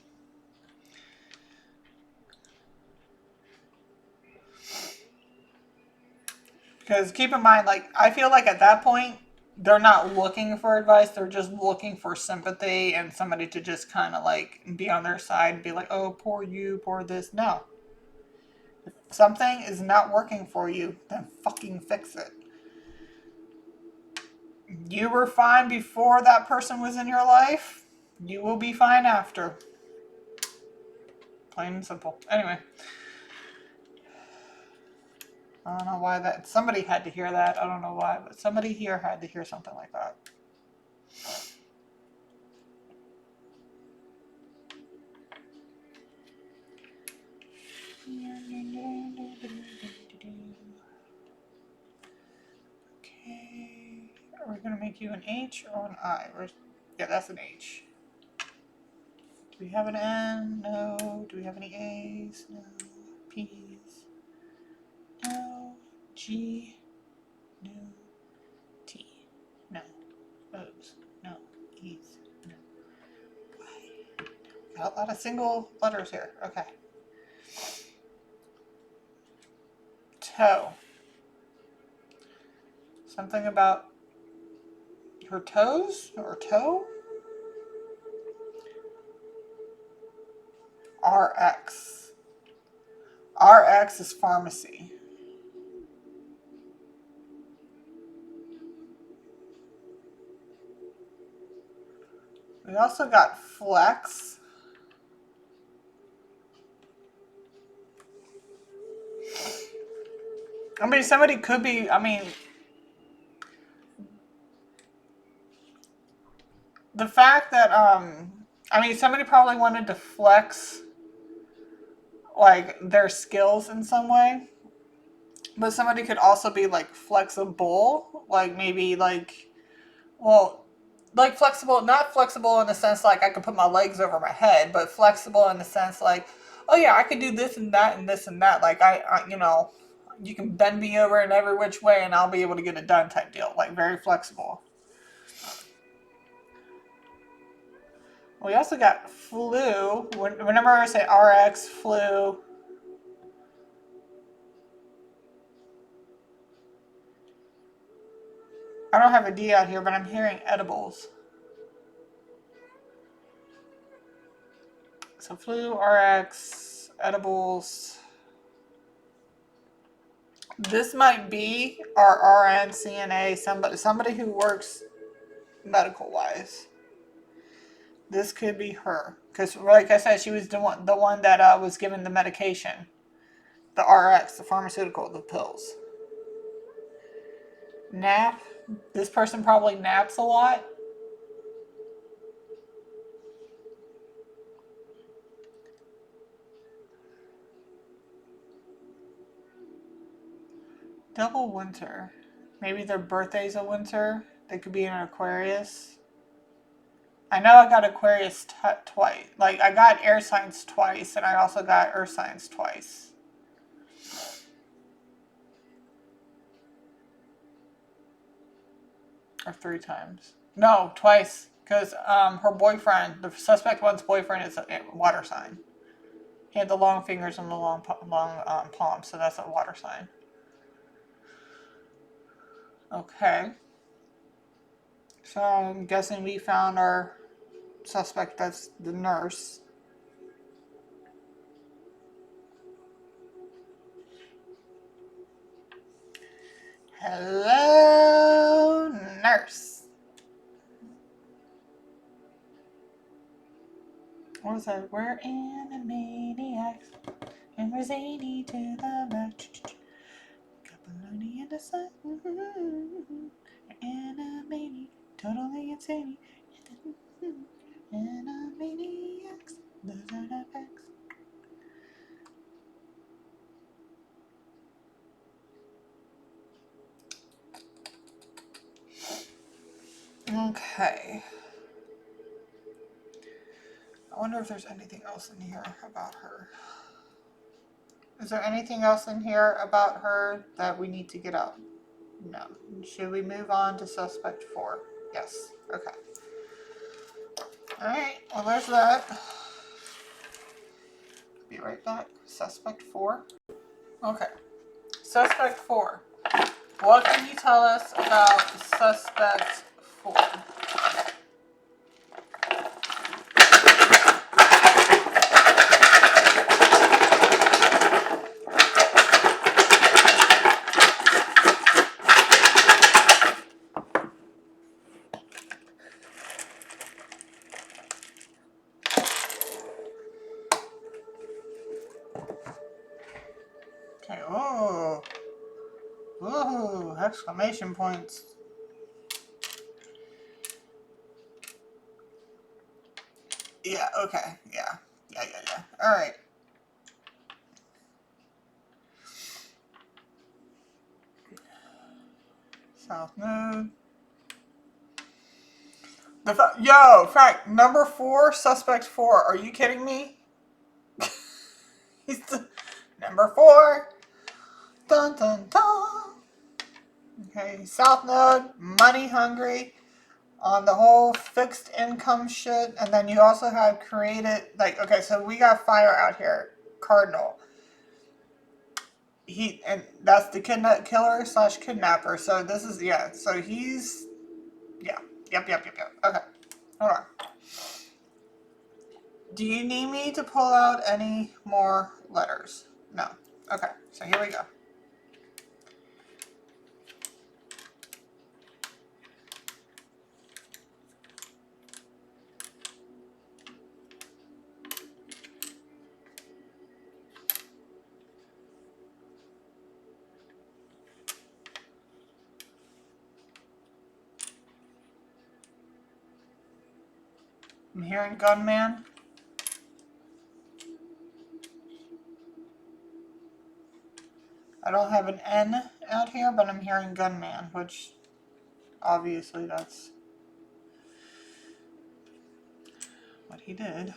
Because keep in mind, like, I feel like at that point, they're not looking for advice. They're just looking for sympathy and somebody to just kind of, like, be on their side and be like, oh, poor you, poor this. No. If something is not working for you, then fucking fix it. You were fine before that person was in your life. You will be fine after. Plain and simple. Anyway. I don't know why that... Somebody had to hear that. I don't know why, but somebody here had to hear something like that. Okay. we going to make you an H or an I? Yeah, that's an H. Do we have an N? No. Do we have any A's? No. P's? No. G? No. T? No. O's? No. E's? No. Y? Got a lot of single letters here. Okay. Toe. Something about her toes or toe? RX. RX is pharmacy. We also got flex. I mean, somebody could be, I mean, the fact that, I mean, somebody probably wanted to flex, like, their skills in some way. But somebody could also be, like, flexible. Like, maybe, like, well, like, flexible, not flexible in the sense, like, I could put my legs over my head, but flexible in the sense, like, oh, yeah, I could do this and that and this and that. Like, you know, you can bend me over in every which way and I'll be able to get it done type deal. Like, very flexible. We also got flu. Whenever I say RX, flu. I don't have a D out here, but I'm hearing edibles. So flu, RX, edibles. This might be our RN, CNA, somebody who works medical wise. This could be her. Because like I said, she was the one that was given the medication. The RX, the pharmaceutical, the pills. Nap. This person probably naps a lot. Double winter. Maybe their birthday's a winter. They could be an Aquarius. I know I got Aquarius twice. Like, I got air signs twice, and I also got earth signs twice. Or 3 times. No, twice. Because her boyfriend, the suspect one's boyfriend, is a water sign. He had the long fingers and the long palms, so that's a water sign. Okay. So I'm guessing we found our suspect. That's the nurse. Hello, nurse. What was that? We're animaniacs, and we're zany to the max. Capelloni in the sun. Animaniacs, totally insane. Animaniacs, those are the facts. Okay. I wonder if there's anything else in here about her. Is there anything else in here about her that we need to get out? No. Should we move on to suspect 4? Yes. Okay. Alright, well there's that. Be right back. Suspect 4. Okay. Suspect 4. What can you tell us about suspect 4? Okay, oh. Ooh, exclamation points. Yeah, okay, yeah. Alright. South Node. Fact number 4, suspect 4. Are you kidding me? He's the number 4. Dun dun dun. Okay, South Node, money hungry on the whole fixed income shit, and then you also have created okay, so we got fire out here, Cardinal. And that's the killer slash kidnapper. So this is So he's Yep. Okay, hold on. Do you need me to pull out any more letters? No. Okay, so here we go. I'm hearing gunman. I don't have an N out here, but I'm hearing gunman, which obviously that's what he did.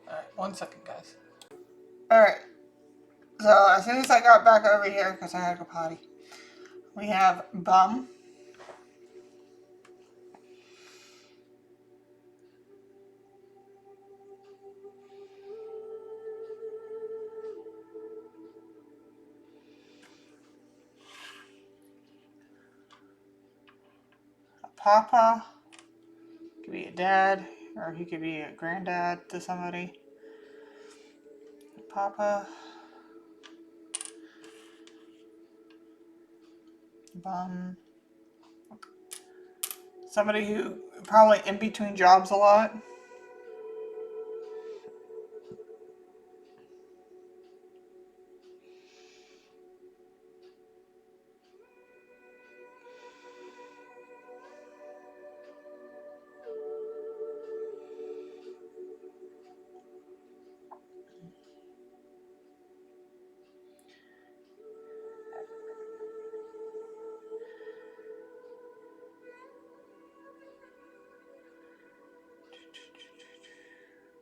Alright, 1 second, guys. Alright, so as soon as I got back over here, because I had to go potty, we have bum. A papa. Could be a dad, or he could be a granddad to somebody. A papa. Bum. Somebody who probably in between jobs a lot.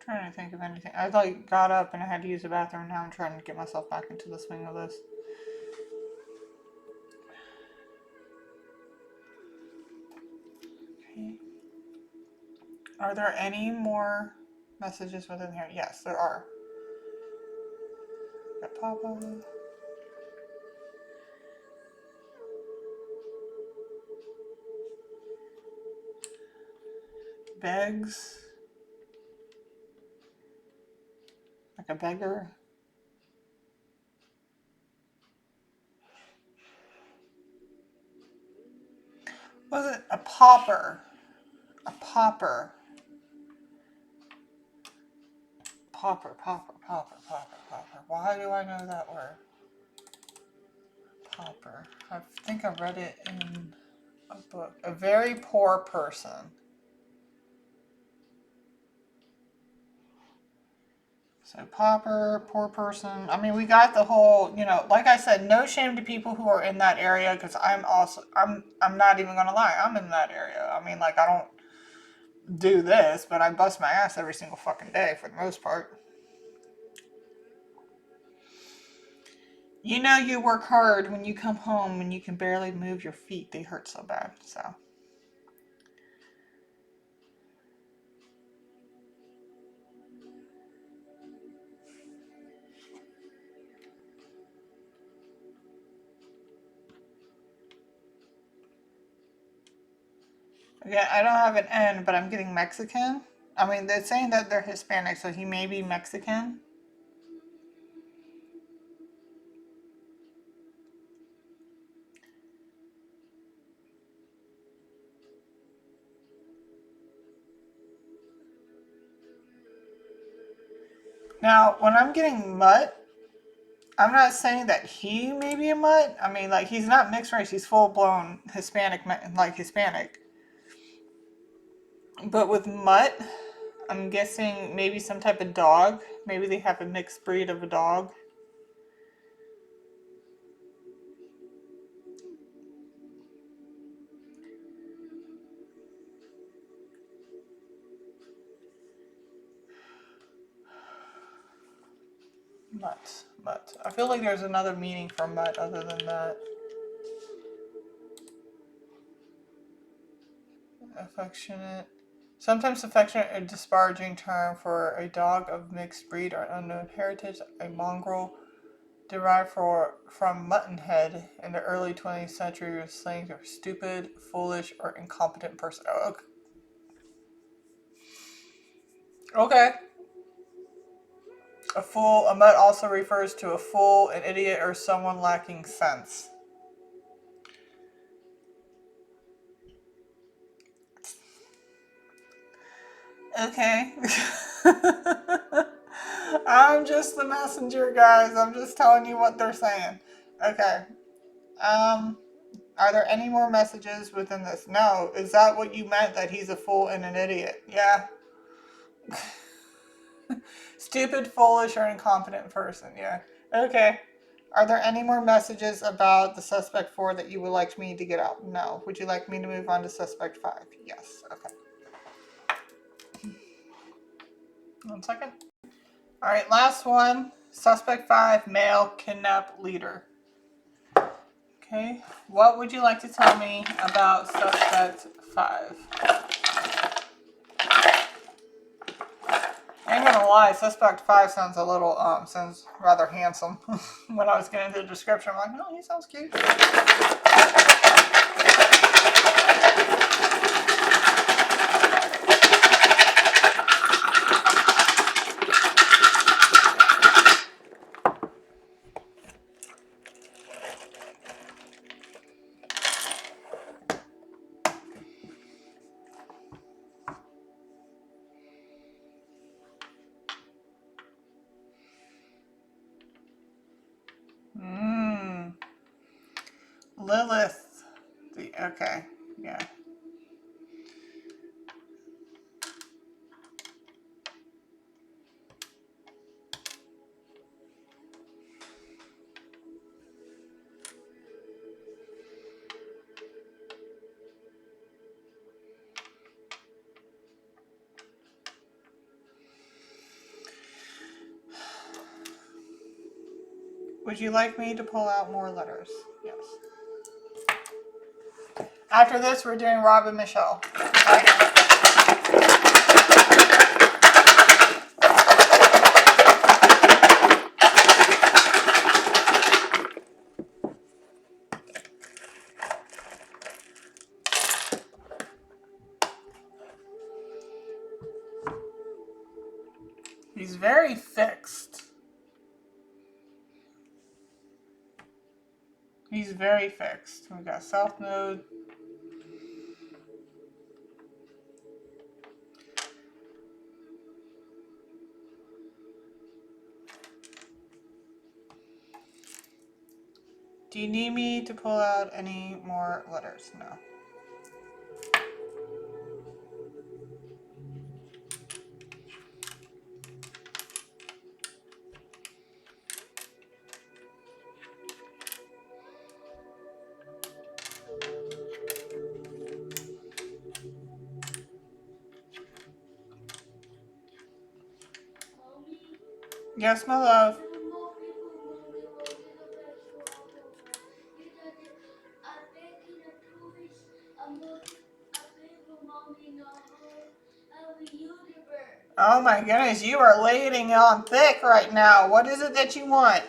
Trying to think of anything. I got up and I had to use the bathroom. Now I'm trying to get myself back into the swing of this. Okay. Are there any more messages within here? Yes, there are. Got Papa. Begs. Like a beggar. Was it a pauper? A pauper. Pauper. Why do I know that word? Pauper. I think I read it in a book. A very poor person. So pauper, poor person. I mean, we got the whole, you know, like I said, no shame to people who are in that area, because I'm not even gonna lie, I'm in that area. I mean, like, I don't do this, but I bust my ass every single fucking day for the most part. You know, you work hard when you come home and you can barely move your feet. They hurt so bad. So. Yeah, I don't have an N, but I'm getting Mexican. I mean, they're saying that they're Hispanic, so he may be Mexican. Now, when I'm getting mutt, I'm not saying that he may be a mutt. I mean, like, he's not mixed race. He's full-blown Hispanic, like Hispanic. But with mutt, I'm guessing maybe some type of dog. Maybe they have a mixed breed of a dog. Mutt, mutt. I feel like there's another meaning for mutt other than that. Affectionate. Sometimes affectionate a disparaging term for a dog of mixed breed or unknown heritage, a mongrel derived from muttonhead in the early 20th century was slang for stupid, foolish, or incompetent person. Oh, okay. Okay. A mutt also refers to a fool, an idiot, or someone lacking sense. Okay. I'm just the messenger, guys. I'm just telling you what they're saying. Okay. Are there any more messages within this? No. Is that what you meant? That he's a fool and an idiot? Yeah. Stupid, foolish, or incompetent person. Yeah. Okay. Are there any more messages about the suspect 4 that you would like me to get out? No. Would you like me to move on to suspect 5? Yes. Okay. 1 second. All right. Last one. Suspect 5, male kidnap leader. Okay. What would you like to tell me about suspect 5? I ain't gonna lie, suspect 5 sounds a little, sounds rather handsome. When I was getting into the description, I'm like, oh, he sounds cute. Lilith. Okay, yeah. Would you like me to pull out more letters? Yes. After this, we're doing Rob and Michelle. Okay. He's very fixed. He's very fixed. We got South Node. Do you need me to pull out any more letters? No. Yes, my love. Oh my goodness, you are laying it on thick right now. What is it that you want?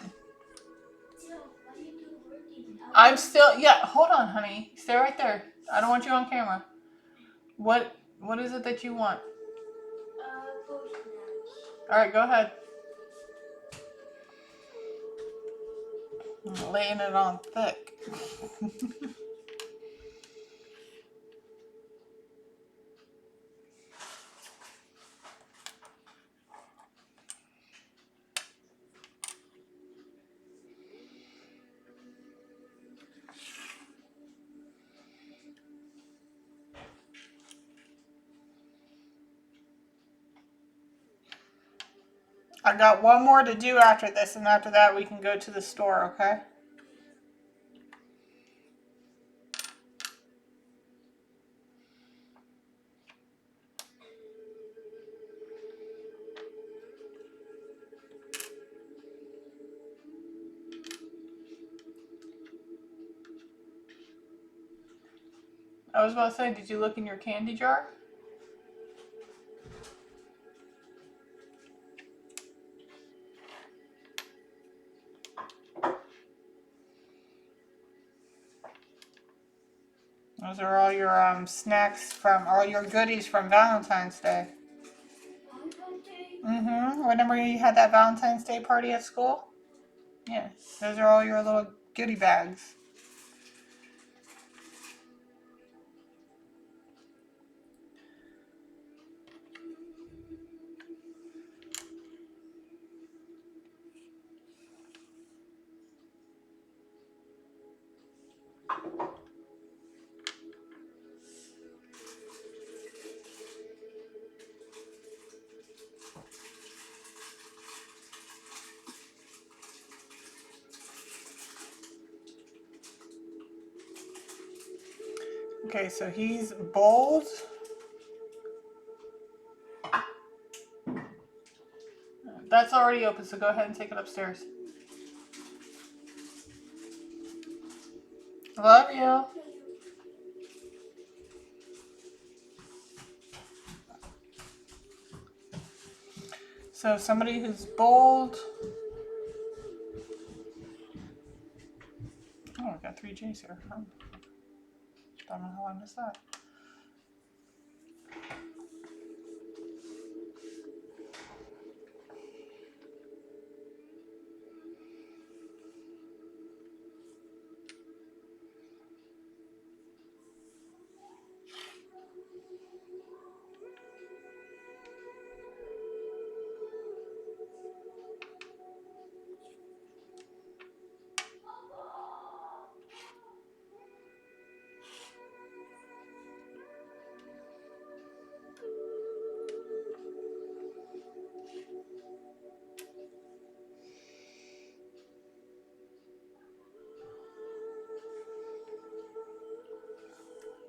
I'm still, yeah, hold on, honey. Stay right there. I don't want you on camera. What is it that you want? All right, go ahead. I'm laying it on thick. I got one more to do after this, and after that we can go to the store, okay? I was about to say, did you look in your candy jar? Those are all your snacks from, all your goodies from Valentine's Day. Mm-hmm. Remember you had that Valentine's Day party at school? Yeah. Those are all your little goodie bags. Okay, so he's bold. That's already open, so go ahead and take it upstairs. Love you. So somebody who's bold. Oh, I got 3 J's here. Don't know how I missed that.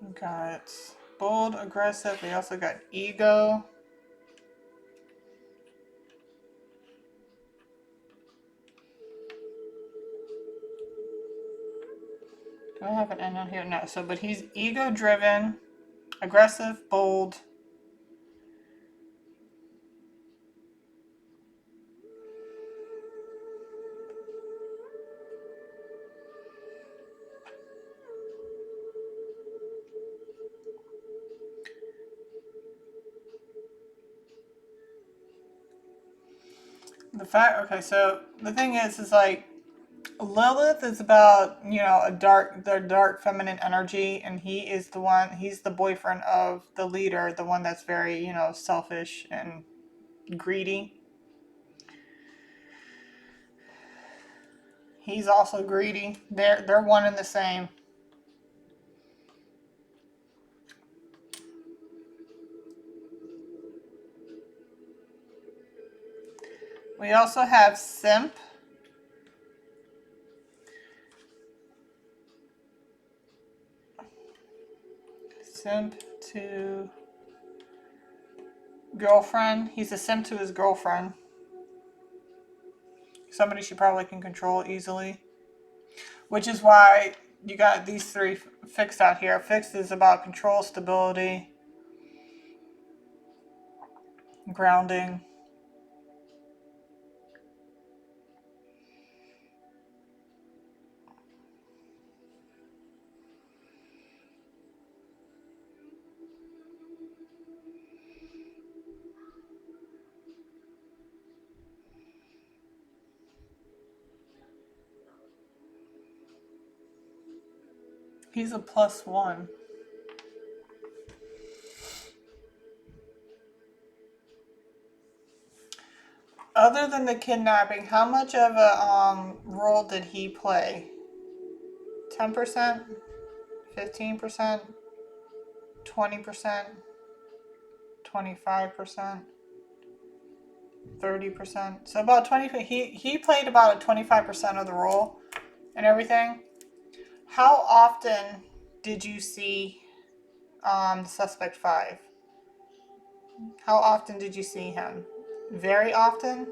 We got bold, aggressive. We also got ego. Do I have an N on here? No. So, but he's ego-driven, aggressive, bold. Okay, so the thing is like Lilith is about, the dark feminine energy, and he's the boyfriend of the leader, the one that's very, selfish and greedy. He's also greedy. They're one and the same. We also have simp. Simp to girlfriend. He's a simp to his girlfriend. Somebody she probably can control easily. Which is why you got these three fixed out here. Fixed is about control, stability, grounding. He's a +1. Other than the kidnapping, how much of a role did he play? 10%? 15%? 20%? 25%? 30%? So about 20. He played about a 25% of the role and everything. How often did you see suspect 5? How often did you see him? Very often?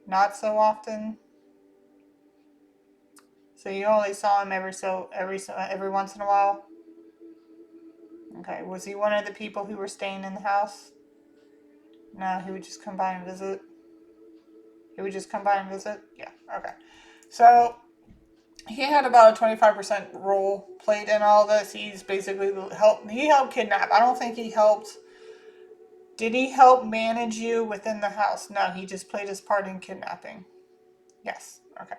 Not so often? So you only saw him every once in a while? Okay. Was he one of the people who were staying in the house? No, he would just come by and visit. Yeah. Okay. So he had about a 25% role played in all this. He's basically he helped kidnap. I don't think he helped. Did he help manage you within the house? No, he just played his part in kidnapping. Yes. Okay.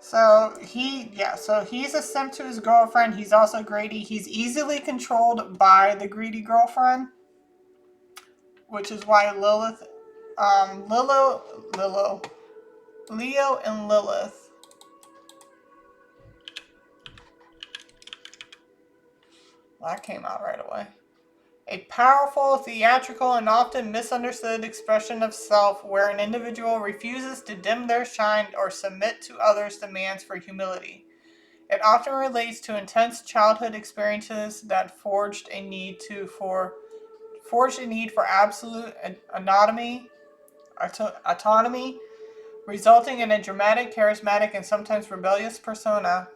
So he's a simp to his girlfriend. He's also greedy. He's easily controlled by the greedy girlfriend, which is why Leo and Lilith. Well, that came out right away. A powerful, theatrical, and often misunderstood expression of self where an individual refuses to dim their shine or submit to others' demands for humility. It often relates to intense childhood experiences that forged a need for absolute autonomy, resulting in a dramatic, charismatic, and sometimes rebellious persona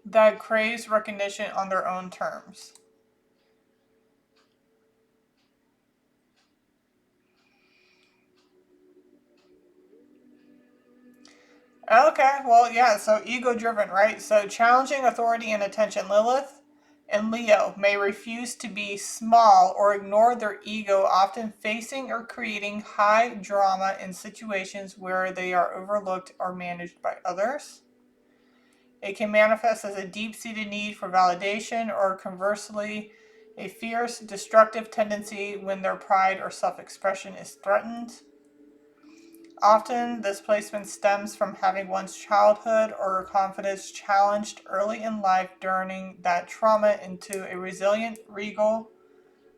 that craves recognition on their own terms. Okay, well, yeah, so ego-driven, right? So challenging authority and attention. Lilith and Leo may refuse to be small or ignore their ego, often facing or creating high drama in situations where they are overlooked or managed by others. It can manifest as a deep-seated need for validation or conversely, a fierce, destructive tendency when their pride or self-expression is threatened. Often, this placement stems from having one's childhood or confidence challenged early in life during that trauma into a resilient, regal,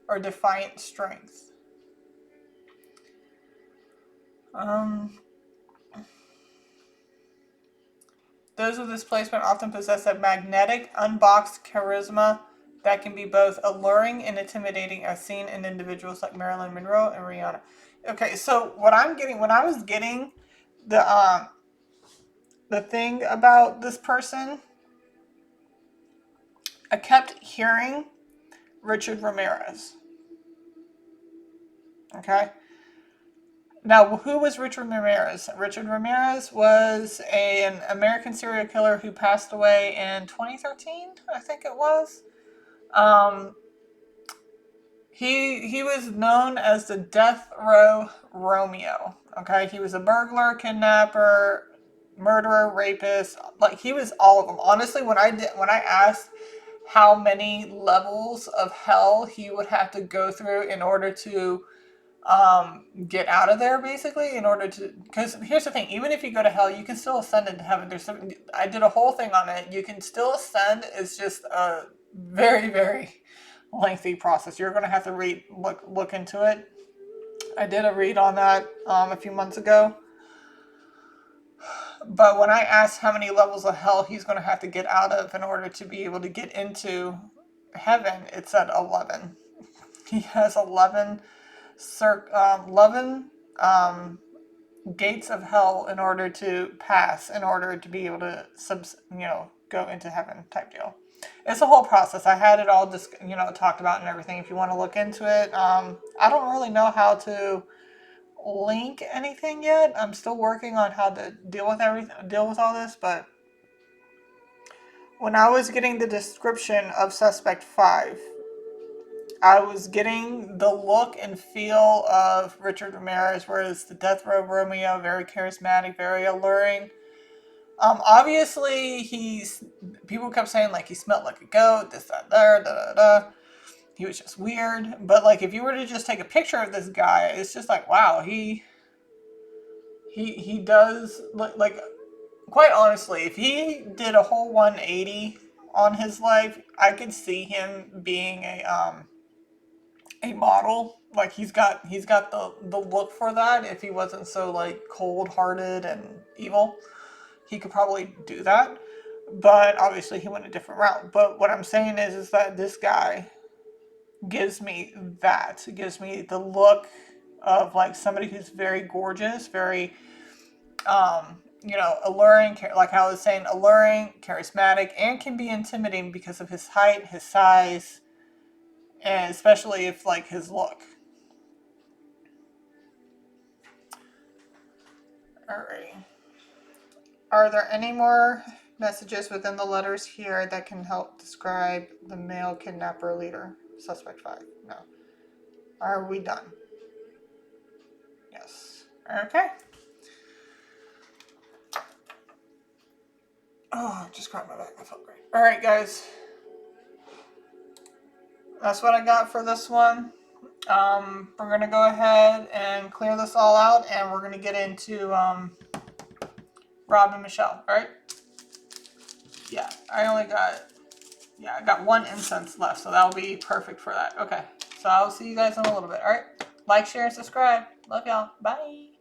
or defiant strength. Those with this placement often possess a magnetic, unboxed charisma that can be both alluring and intimidating, as seen in individuals like Marilyn Monroe and Rihanna. Okay, so what I'm getting, when I was getting the thing about this person, I kept hearing Richard Ramirez. Okay. Now, who was Richard Ramirez? Richard Ramirez was an American serial killer who passed away in 2013, I think it was. He was known as the Death Row Romeo. Okay, he was a burglar, kidnapper, murderer, rapist. Like, he was all of them. Honestly, when I asked how many levels of hell he would have to go through in order to get out of there, basically, in order to, because here's the thing, even if you go to hell, you can still ascend into heaven. I did a whole thing on it. You can still ascend. It's just a very, very lengthy process. You're going to have to look into it. I did a read on that a few months ago. But when I asked how many levels of hell he's going to have to get out of in order to be able to get into heaven, it said 11. He has 11 loving gates of hell in order to pass, in order to be able to go into heaven type deal. It's a whole process. I had it all just talked about and everything. If you want to look into it, I don't really know how to link anything yet. I'm still working on how to deal with all this. But when I was getting the description of Suspect 5, I was getting the look and feel of Richard Ramirez, whereas the Death Row Romeo, very charismatic, very alluring. Obviously, people kept saying like he smelled like a goat, this, that, there, da, da, da. He was just weird. But like, if you were to just take a picture of this guy, it's just like, wow, he does like, quite honestly, if he did a whole 180 on his life, I could see him being a model. Like he's got the look for that. If he wasn't so like cold-hearted and evil, he could probably do that. But obviously he went a different route. But what I'm saying is that this guy gives me that. It gives me the look of like somebody who's very gorgeous, very alluring, like I was saying, alluring, charismatic, and can be intimidating because of his height, his size, and especially if like his look. Alrighty. Are there any more messages within the letters here that can help describe the male kidnapper leader, Suspect 5? No. Are we done? Yes. Okay. Oh, I just cracked my back. I felt great. Alright, guys. That's what I got for this one. We're going to go ahead and clear this all out, and we're going to get into Rob and Michelle. Alright? Yeah, I got one incense left, so that'll be perfect for that. Okay, so I'll see you guys in a little bit. Alright? Like, share, and subscribe. Love y'all. Bye.